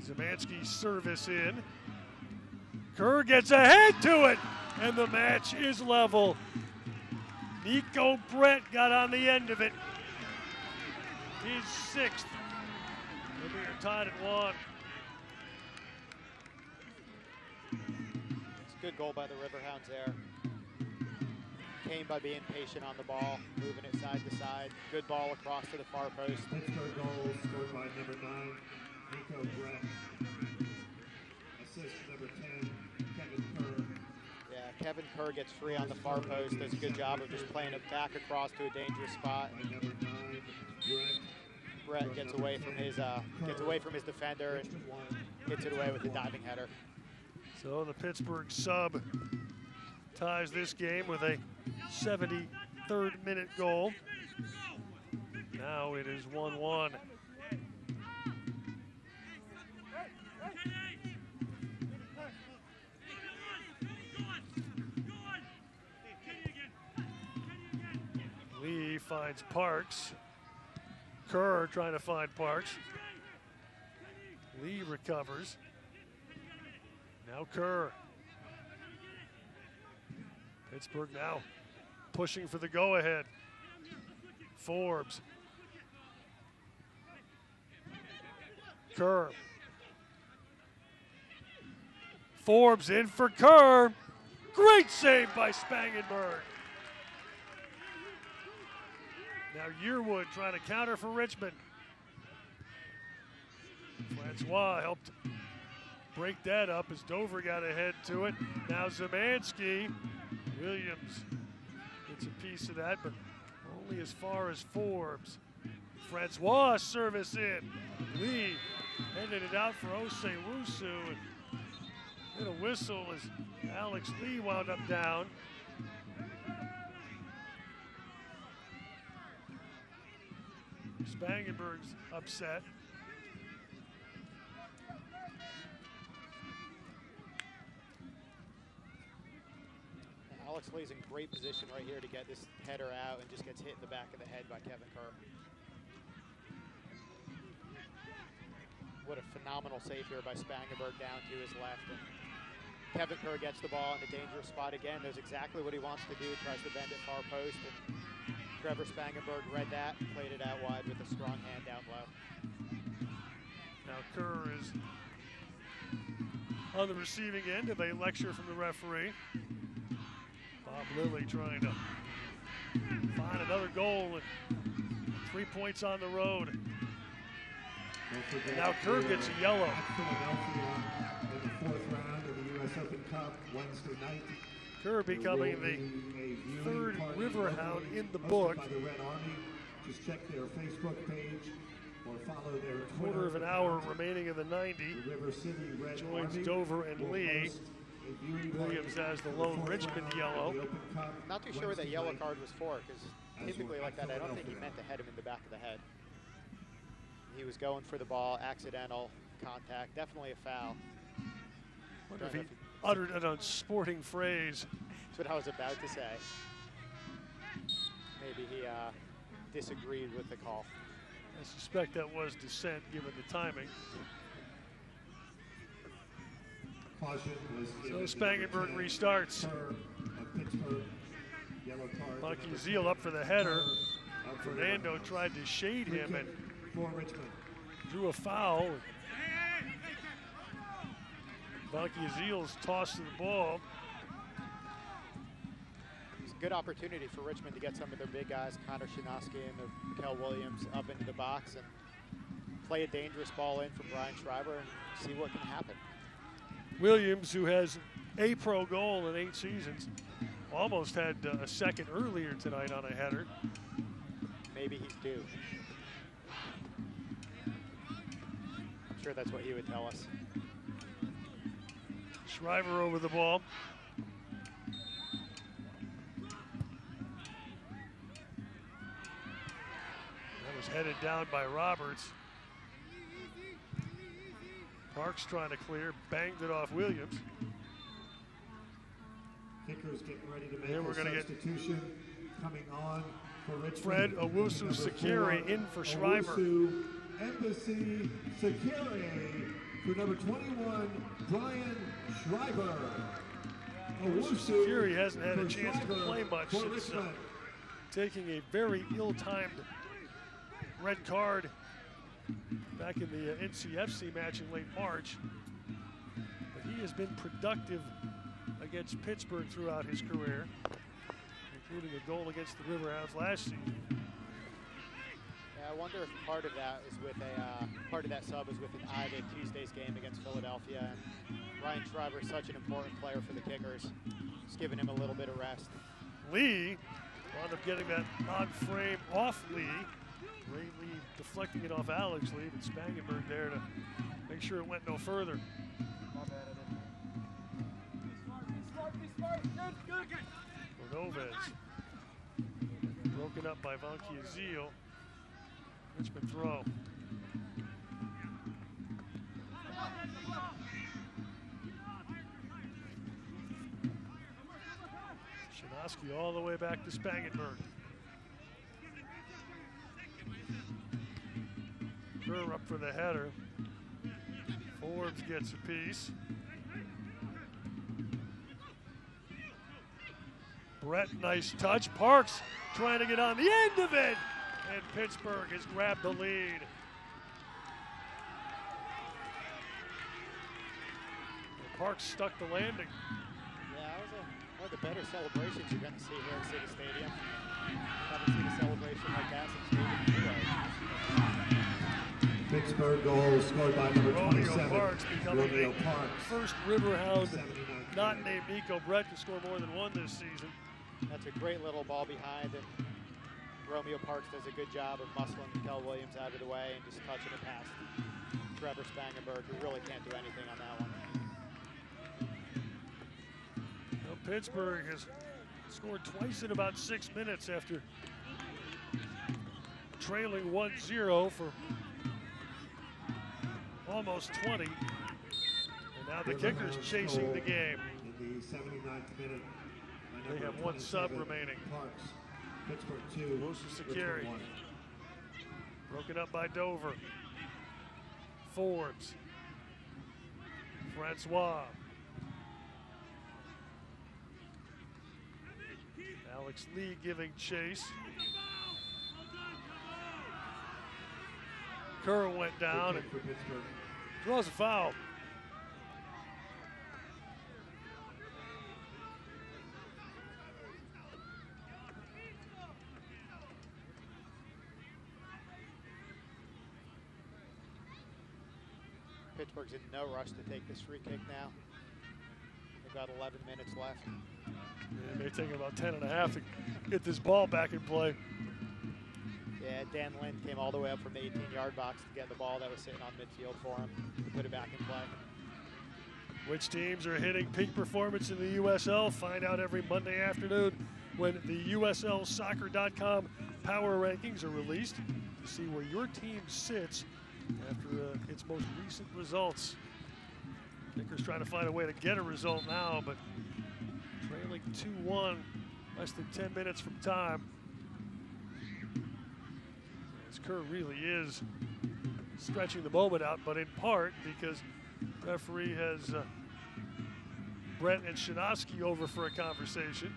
Zemansky's service in. Kerr gets ahead to it, and the match is level. Nico Brett got on the end of it. He's 6th. And we are tied at 1. It's a good goal by the Riverhounds there. Came by being patient on the ball, moving it side to side. Good ball across to the far post. Pittsburgh goal scored by number 9, Nico Brett. Assist number 10, Kevin Kerr. Yeah, Kevin Kerr gets free on the far post. Does a good job of just playing it back across to a dangerous spot. Number 9, Brett gets away from his defender and gets it away with a diving header. So the Pittsburgh sub ties this game with a 73rd minute goal. Now it is 1-1. Lee finds Parks. Kerr trying to find Parks. Lee recovers. Now Kerr. Pittsburgh now pushing for the go-ahead. Forbes. Kerr. Forbes in for Kerr. Great save by Spangenberg. Now Yearwood trying to counter for Richmond. Francois helped break that up as Dover got ahead to it. Now Zemansky. Williams gets a piece of that, but only as far as Forbes. Francois service in. Lee ended it out for Osei-Wusu. And a whistle as Alex Lee wound up down. Spangenberg's upset. Alex Lee's in great position right here to get this header out and just gets hit in the back of the head by Kevin Kerr. What a phenomenal save here by Spangenberg down to his left. And Kevin Kerr gets the ball in a dangerous spot again. Knows exactly what he wants to do. Tries to bend it far post. And Trevor Spangenberg read that, played it out wide with a strong hand down low. Now Kerr is on the receiving end of a lecture from the referee. Bob Lilly trying to find another goal and 3 points on the road. And now Kerr gets a yellow. In the 4th round of the U.S. Open Cup Wednesday night. Kerr becoming the 3rd Riverhound in the book. By the Red Army. Just check their Facebook page or follow their Quarter of an hour remaining of the 90. The River City Red Joins Army Dover and Lee. Williams has the lone Richmond yellow. Not too sure what that yellow card was for, because typically like that, I don't think he meant to hit him in the back of the head. He was going for the ball, accidental contact, definitely a foul. Wonder if he uttered an unsporting phrase. That's what I was about to say. Maybe he disagreed with the call. I suspect that was dissent given the timing. So Spangenberg restarts. Bucky Zeal up for the header. Fernando tried to shade him and drew a foul. Bucky Zeal's tossed to the ball. It's a good opportunity for Richmond to get some of their big guys, Connor Shinosky and Mikael Williams, up into the box and play a dangerous ball in from Brian Schreiber and see what can happen. Williams, who has a pro goal in 8 seasons, almost had a second earlier tonight on a header. Maybe he's due. I'm sure that's what he would tell us. Schreiber over the ball. That was headed down by Roberts. Parks trying to clear, banged it off Williams. Kickers getting ready to make then we're a going to get substitution coming on for Richmond. Fred Owusu-Sekiri in for Schreiber. Owusu Embassy Sekiri for number 21, Brian Schreiber. Owusu-Sekiri hasn't had a chance to play much since taking a very ill-timed red card back in the NCFC match in late March. But he has been productive against Pittsburgh throughout his career, including a goal against the Riverhounds last season. Yeah, I wonder if part of that is with part of that sub is with an eye to Tuesday's game against Philadelphia. And Ryan Schreiber is such an important player for the Kickers, just giving him a little bit of rest. Lee wound up getting that odd frame off Lee. Ray Lee deflecting it off Alex Lee, but Spangenberg there to make sure it went no further. Cordovez broken up by Vankia-Zeal. Richmond throw. Shinosky all the way back to Spangenberg. Kerr up for the header. Forbes gets a piece. Brett, nice touch. Parks trying to get on the end of it. And Pittsburgh has grabbed the lead. And Parks stuck the landing. Yeah, that was one of the better celebrations you're going to see here at City Stadium. Haven't seen a celebration like that since David Hero. Pittsburgh goal scored by number Romeo 27, Parks becoming Romeo the Parks. first Riverhound not named Nico Brett to score more than one this season. That's a great little ball behind, and Romeo Parks does a good job of muscling Kel Williams out of the way and just touching it past Trevor Spangenberg, who really can't do anything on that one. Well, Pittsburgh has scored twice in about 6 minutes after trailing 1-0 for almost 20. And now the kicker's chasing the game. In the 79th minute, They have one sub remaining. Parks. Pittsburgh 2, Sakiri. Broken up by Dover. Forbes. Francois. Alex Lee giving chase. Kerr went down and draws a foul. Pittsburgh's in no rush to take this free kick now. They've got 11 minutes left. It may take about 10 and a half to get this ball back in play. Yeah, Dan Lynn came all the way up from the 18-yard box to get the ball that was sitting on midfield for him to put it back in play. Which teams are hitting peak performance in the USL? Find out every Monday afternoon when the USLsoccer.com power rankings are released to see where your team sits after its most recent results. Kicker's trying to find a way to get a result now, but trailing 2-1, less than 10 minutes from time. As Kerr really is stretching the moment out, but in part because referee has Brett and Shinosky over for a conversation.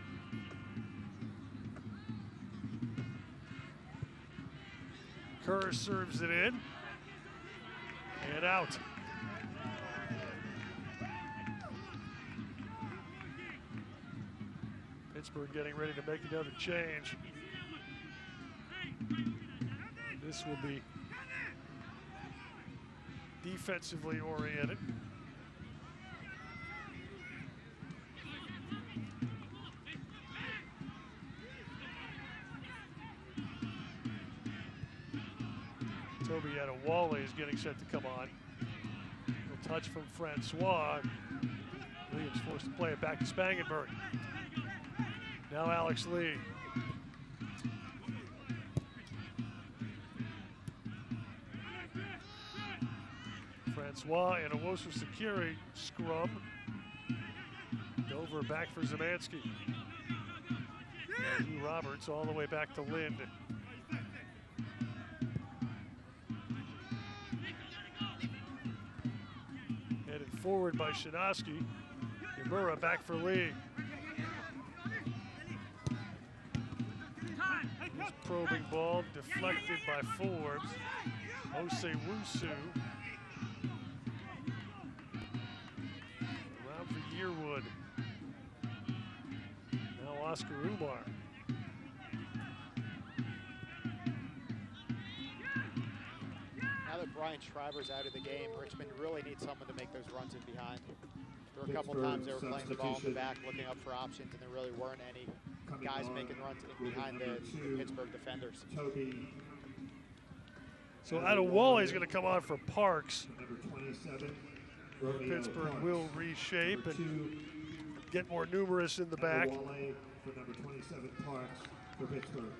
Kerr serves it in and out. Pittsburgh getting ready to make another change. This will be defensively oriented. Toby Adewale is getting set to come on. A touch from Francois. Williams forced to play it back to Spangenberg. Now Alex Lee. Francois and Owosu Sakiri scrum. Dover back for Zemansky. Hugh Roberts all the way back to Lind. Headed forward by Shinosky. Yamura back for Lee. This probing ball deflected by Forbes. Osei-Wusu. Around for Yearwood. Now Oscar Umar. Now that Brian Schreiber's out of the game, Richmond really needs someone to make those runs in behind. There were a couple times they were playing the ball in the back, looking up for options, and there really weren't any guys making runs in behind the Pittsburgh defenders. So Adewale is going to come on for Parks. Pittsburgh will reshape and get more numerous in the back. For number 27, Parks for Pittsburgh.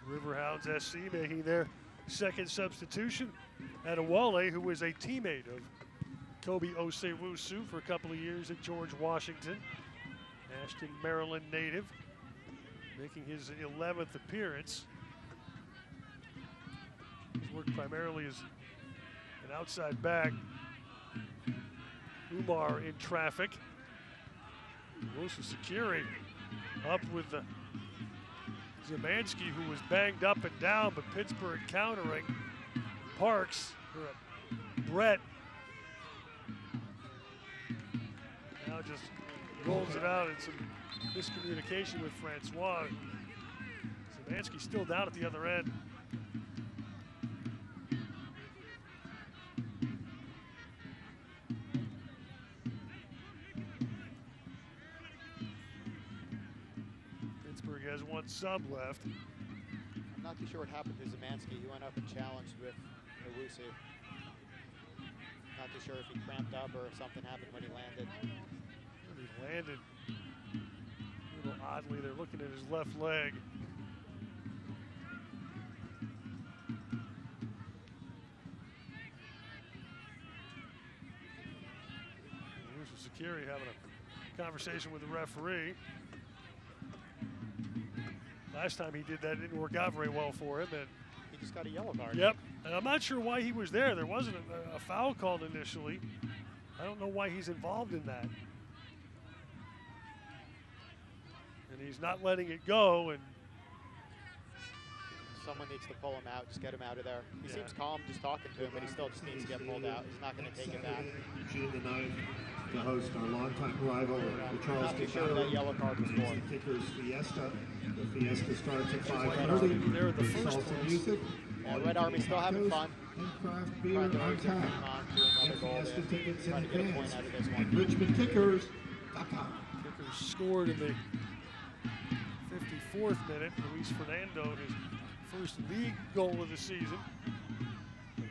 Riverhounds SC making their second substitution. Adewale, who was a teammate of Kobe Osei-Wusu for a couple of years at George Washington. Ashton, Maryland native, making his 11th appearance. He's worked primarily as an outside back. Umar in traffic. Owosu Sakiri up with Zemansky, who was banged up and down, but Pittsburgh countering. Parks, or Brett, now just rolls it out in some miscommunication with Francois. Zemansky still down at the other end. has one sub left. I'm not too sure what happened to Zemansky. He went up and challenged with Owusu. Not too sure if he cramped up or if something happened when he landed. He landed a little oddly. They're looking at his left leg. Sakiri having a conversation with the referee. Last time he did that, it didn't work out very well for him. And he just got a yellow card. Yep, and I'm not sure why he was there. There wasn't a foul called initially. I don't know why he's involved in that. And he's not letting it go. And someone needs to pull him out, just get him out of there. He seems calm just talking to him, but he still just needs to get pulled out. He's not going to take it back. June the 9th to host our longtime rival, the Charles Not too sure who that yellow card was for. Kickers Fiesta. The Fiesta starts at 5:30. They're the first salsa music. Red Army still having fun. And craft beer on tap. And Fiesta tickets in trying to get a point advance. out of this one. And RichmondKickers.com. Kickers scored in the 54th minute. Luis Fernando, his first league goal of the season.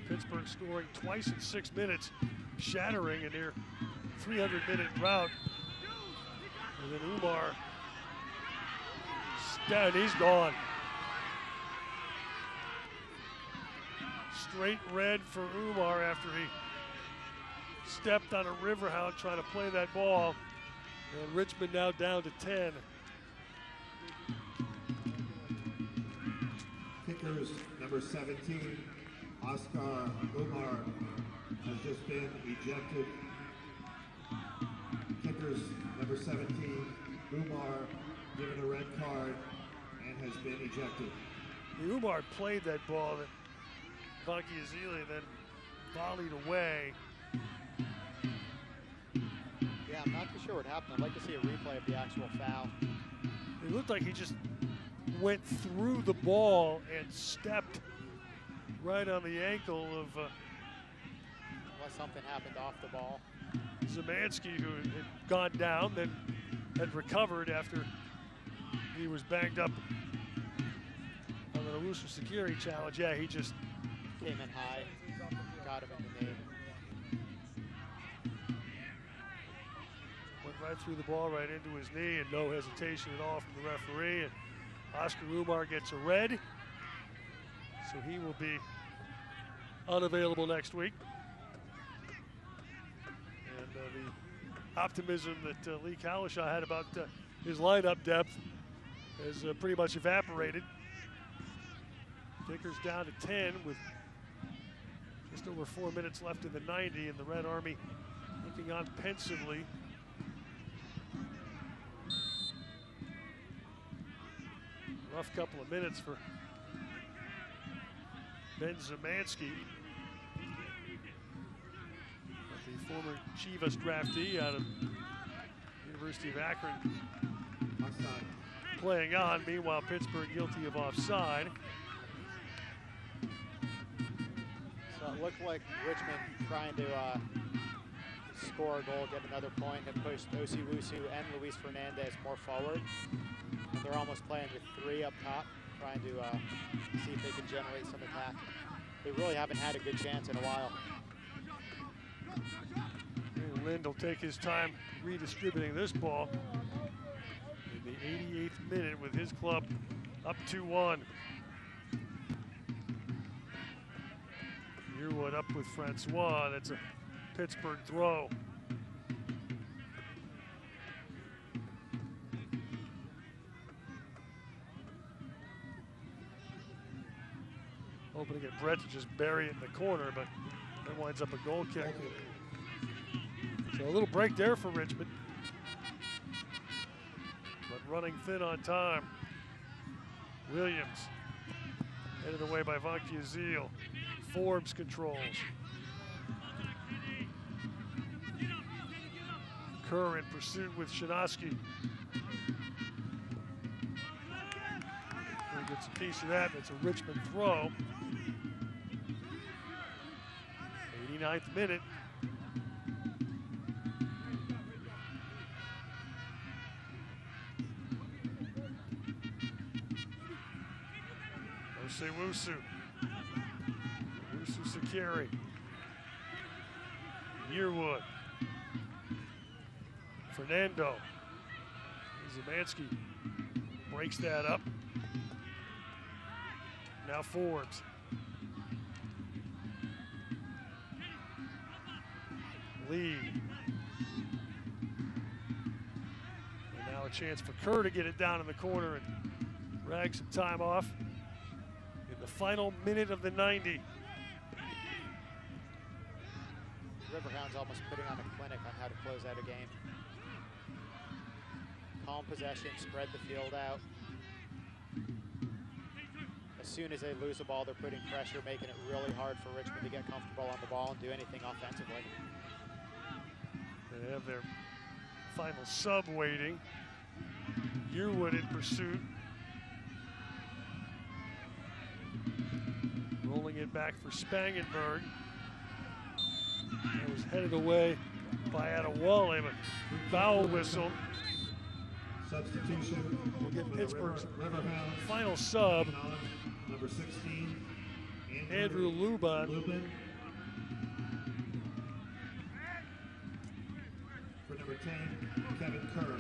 Pittsburgh scoring twice in 6 minutes, shattering a near 300-minute rout. And then Umar, and he's gone. Straight red for Umar after he stepped on a Riverhound trying to play that ball. And Richmond now down to 10. Kickers number 17, Oscar Umar, has just been ejected. Kickers number 17, Umar, given a red card and has been ejected. Umar played that ball that Vanki Azili then volleyed away. Yeah, I'm not too sure what happened. I'd like to see a replay of the actual foul. It looked like he just went through the ball and stepped right on the ankle of Unless something happened off the ball. Zemansky, who had gone down, then had recovered after he was banged up on the Owusu Sakiri challenge. Yeah, he just came in high, got him in the knee. Went right through the ball, right into his knee, and no hesitation at all from the referee. And Oscar Umar gets a red, so he will be unavailable next week. And the optimism that Lee Kalishaw had about his lineup depth has pretty much evaporated. Kickers down to 10 with just over 4 minutes left in the 90, and the Red Army looking on pensively. Rough couple of minutes for Ben Zemansky, the former Chivas draftee out of University of Akron, playing on. Meanwhile, Pittsburgh guilty of offside. So it looked like Richmond trying to score a goal, get another point, and push Owusu and Luis Fernandez more forward. And they're almost playing with 3 up top, trying to see if they can generate some attack. They really haven't had a good chance in a while. And Lind will take his time redistributing this ball in the 88th minute with his club up 2-1. Yearwood up with Francois. That's a Pittsburgh throw. Hoping to get Brett to just bury it in the corner, but that winds up a goal kick. So a little break there for Richmond, but running thin on time. Williams headed away by Vanki Azil. Forbes controls. Kerr in pursuit with Shinosky. Kerr gets a piece of that. That's a Richmond throw. 89th minute. Osei-Wusu. Wusu Sakiri. Yearwood. Fernando. Zemansky breaks that up. Now Forbes. Lee. And now a chance for Kerr to get it down in the corner and drag some time off in the final minute of the 90. Riverhounds almost putting on a clinic on how to close out a game. Calm possession, spread the field out. As soon as they lose the ball, they're putting pressure, making it really hard for Richmond to get comfortable on the ball and do anything offensively. They have their final sub waiting. Yearwood in pursuit. Rolling it back for Spangenberg. That was headed away by Adewale, but foul whistle. Substitution. We'll get Pittsburgh's final sub. Number 16, Andrew Luban. For number 10, Kevin Kerr.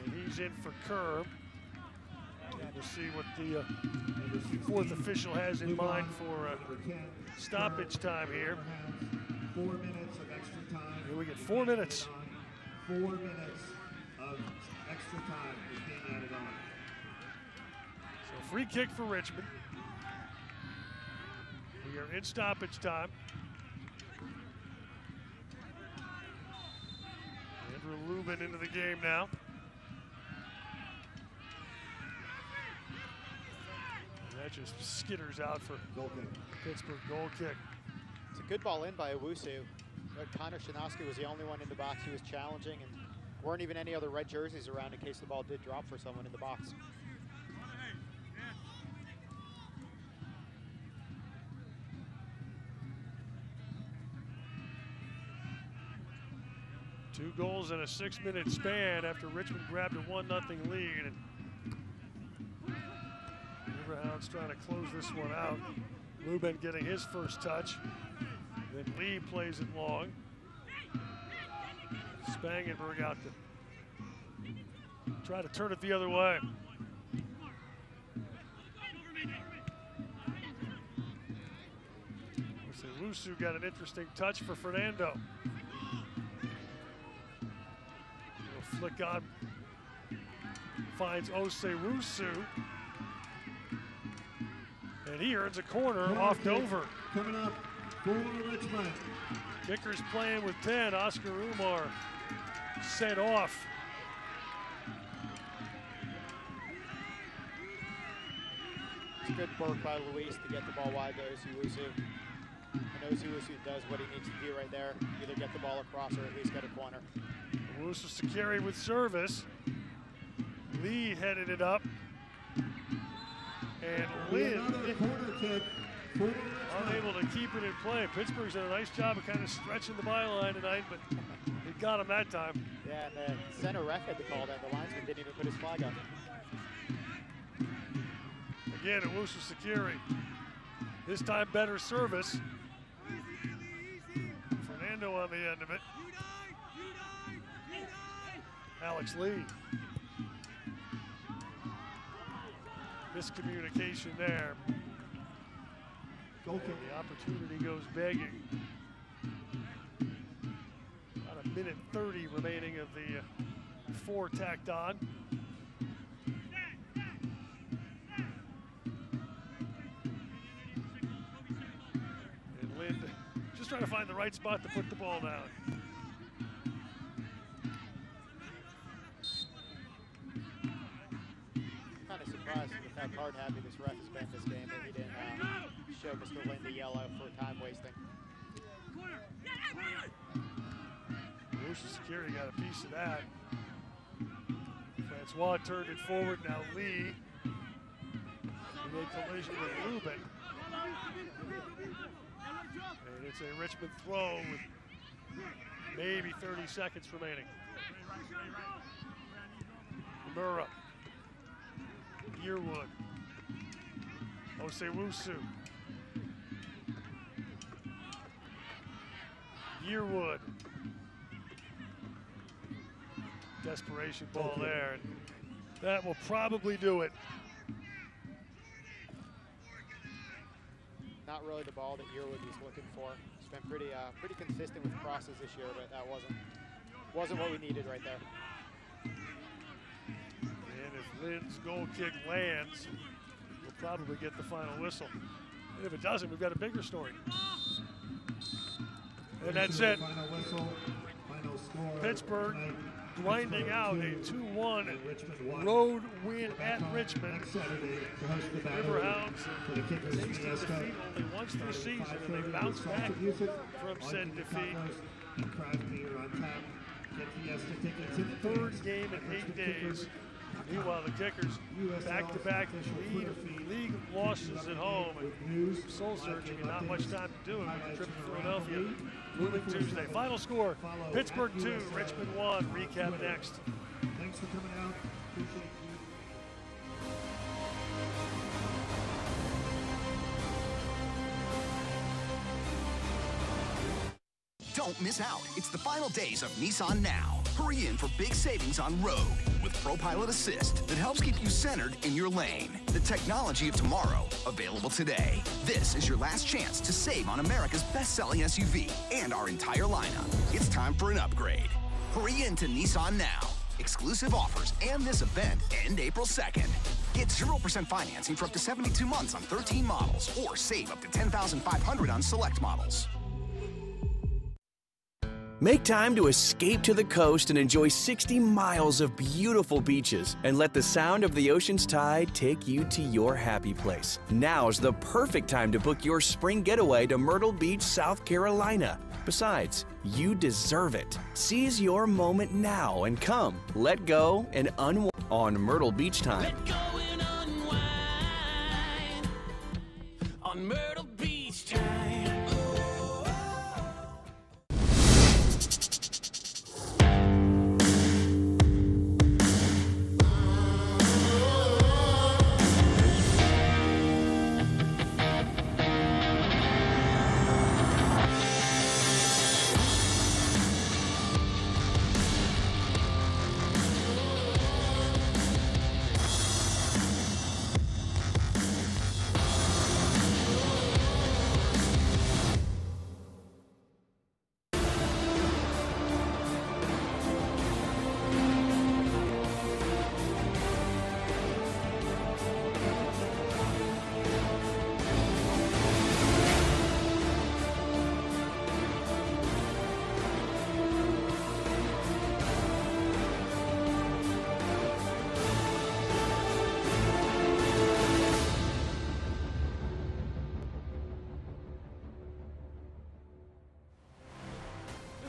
And he's in for Kerr. And we'll see what the fourth official has in mind for stoppage time here. 4 minutes of extra time. Here we get 4 minutes. 4 minutes of extra time is being added on. So free kick for Richmond. We are in stoppage time. Andrew Lubin into the game now. And that just skitters out for Pittsburgh goal kick. It's a good ball in by Owusu. Connor Shinosky was the only one in the box who was challenging, and weren't even any other red jerseys around in case the ball did drop for someone in the box. Two goals in a 6-minute span after Richmond grabbed a 1-0 lead. And Riverhounds trying to close this one out. Lubin getting his first touch. Then Lee plays it long. Spangenberg out to try to turn it the other way. Wusu got an interesting touch for Fernando. Flick on, finds Osei-Wusu, and he earns a corner off Dover. Coming up for Richmond. Kickers playing with 10. Oscar Umar sent off. It's a good work by Luis to get the ball wide to Osei-Wusu. And Osei-Wusu does what he needs to do right there. Either get the ball across or at least get a corner. Wusu Sakiri with service. Lee headed it up. And Lynn unable to keep it in play. Pittsburgh's done a nice job of kind of stretching the byline tonight, but it got him that time. Yeah, and the center ref had to call that. The linesman didn't even put his flag up. Again, Wusu Sakiri. This time better service. Fernando on the end of it. Alex Lee. Miscommunication there. And the opportunity goes begging. About a minute 30 remaining of the 4 tacked on. And Lind just trying to find the right spot to put the ball down. Surprised with how card happy this ref has been this game that he didn't show Mr. Lind the yellow for time wasting. Wusu Sakiri got a piece of that. Francois turned it forward. Now Lee. He made collision with Lubin. And it's a Richmond throw with maybe 30 seconds remaining. Murrah. Yearwood. Osewusu. Yearwood. Desperation ball there. And that will probably do it. Not really the ball that Yearwood was looking for. He's been pretty consistent with crosses this year, but that wasn't what we needed right there. And if Lynn's goal kick lands, we'll probably get the final whistle. And if it doesn't, we've got a bigger story. And that's it. Pittsburgh grinding out a 2-1 road win at Richmond. Riverhounds tasted defeat only once this season, and they bounced back from said defeat. Third game in 8 days. Meanwhile, the Kickers back-to-back league losses at home, and soul-searching and not much time to do it with the trip to Philadelphia. Moving Tuesday. Final score, Pittsburgh 2, Richmond 1. Recap next. Thanks for coming out. Appreciate you. Don't miss out. It's the final days of Nissan Now. Hurry in for big savings on road with ProPilot Assist that helps keep you centered in your lane. The technology of tomorrow, available today. This is your last chance to save on America's best-selling SUV and our entire lineup. It's time for an upgrade. Hurry in to Nissan Now. Exclusive offers and this event end April 2nd. Get 0% financing for up to 72 months on 13 models or save up to $10,500 on select models. Make time to escape to the coast and enjoy 60 miles of beautiful beaches and let the sound of the ocean's tide take you to your happy place. Now's the perfect time to book your spring getaway to Myrtle Beach, South Carolina. Besides, you deserve it. Seize your moment now and come, let go, and unwind on Myrtle Beach time. Let go and unwind on Myrtle Beach time.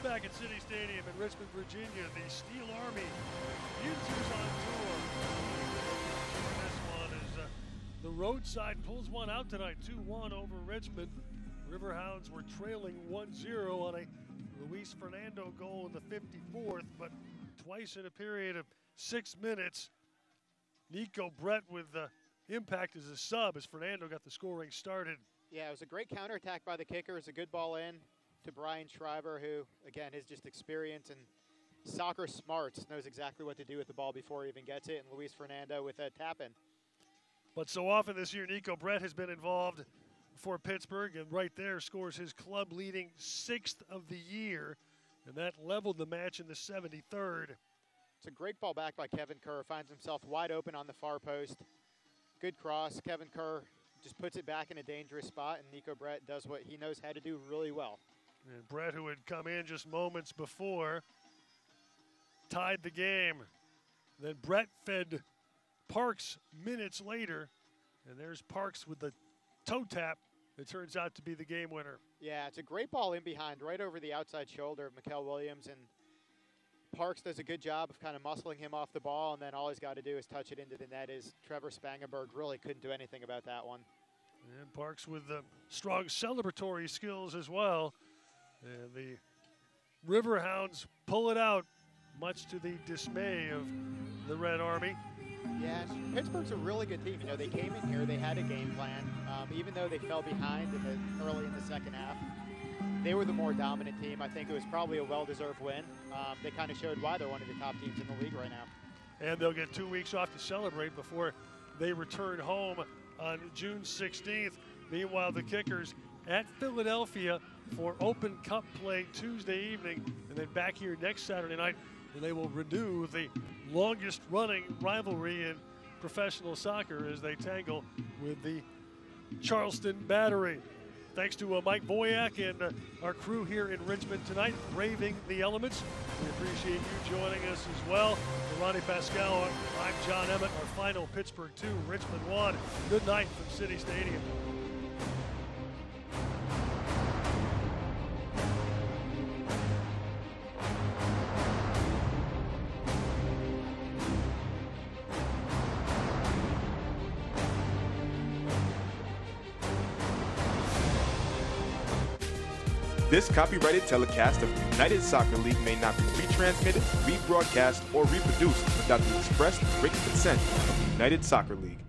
Back at City Stadium in Richmond, Virginia, the Steel Army enters on tour. This one is the roadside pulls one out tonight, 2-1 over Richmond. Riverhounds were trailing 1-0 on a Luis Fernando goal in the 54th, but twice in a period of 6 minutes. Nico Brett with impact as a sub as Fernando got the scoring started. Yeah, it was a great counterattack by the kicker. It's a good ball in to Brian Shriver, who, again, his just experience and soccer smarts, knows exactly what to do with the ball before he even gets it, and Luis Fernando with a tap-in. But so often this year, Nico Brett has been involved for Pittsburgh, and right there scores his club-leading 6th of the year, and that leveled the match in the 73rd. It's a great ball back by Kevin Kerr. Finds himself wide open on the far post. Good cross. Kevin Kerr just puts it back in a dangerous spot, and Nico Brett does what he knows how to do really well. And Brett, who had come in just moments before, tied the game. Then Brett fed Parks minutes later, and there's Parks with the toe tap that turns out to be the game winner. Yeah, it's a great ball in behind, right over the outside shoulder of Mikael Williams, and Parks does a good job of kind of muscling him off the ball, and then all he's got to do is touch it into the net. Trevor Spangenberg really couldn't do anything about that one. And Parks with the strong celebratory skills as well. And the Riverhounds pull it out, much to the dismay of the Red Army. Yeah, Pittsburgh's a really good team. You know, they came in here, they had a game plan. Even though they fell behind early in the second half, they were the more dominant team. I think it was probably a well-deserved win. They kind of showed why they're one of the top teams in the league right now. And they'll get 2 weeks off to celebrate before they return home on June 16th. Meanwhile, the Kickers at Philadelphia for Open Cup play Tuesday evening, and then back here next Saturday night, and they will renew the longest running rivalry in professional soccer as they tangle with the Charleston Battery. Thanks to Mike Boyack and our crew here in Richmond tonight, braving the elements. We appreciate you joining us as well. For Ronnie Pascal, I'm John Emmett. Our final Pittsburgh 2, Richmond 1. Good night from City Stadium. This copyrighted telecast of the United Soccer League may not be retransmitted, rebroadcast, or reproduced without the express written consent of the United Soccer League.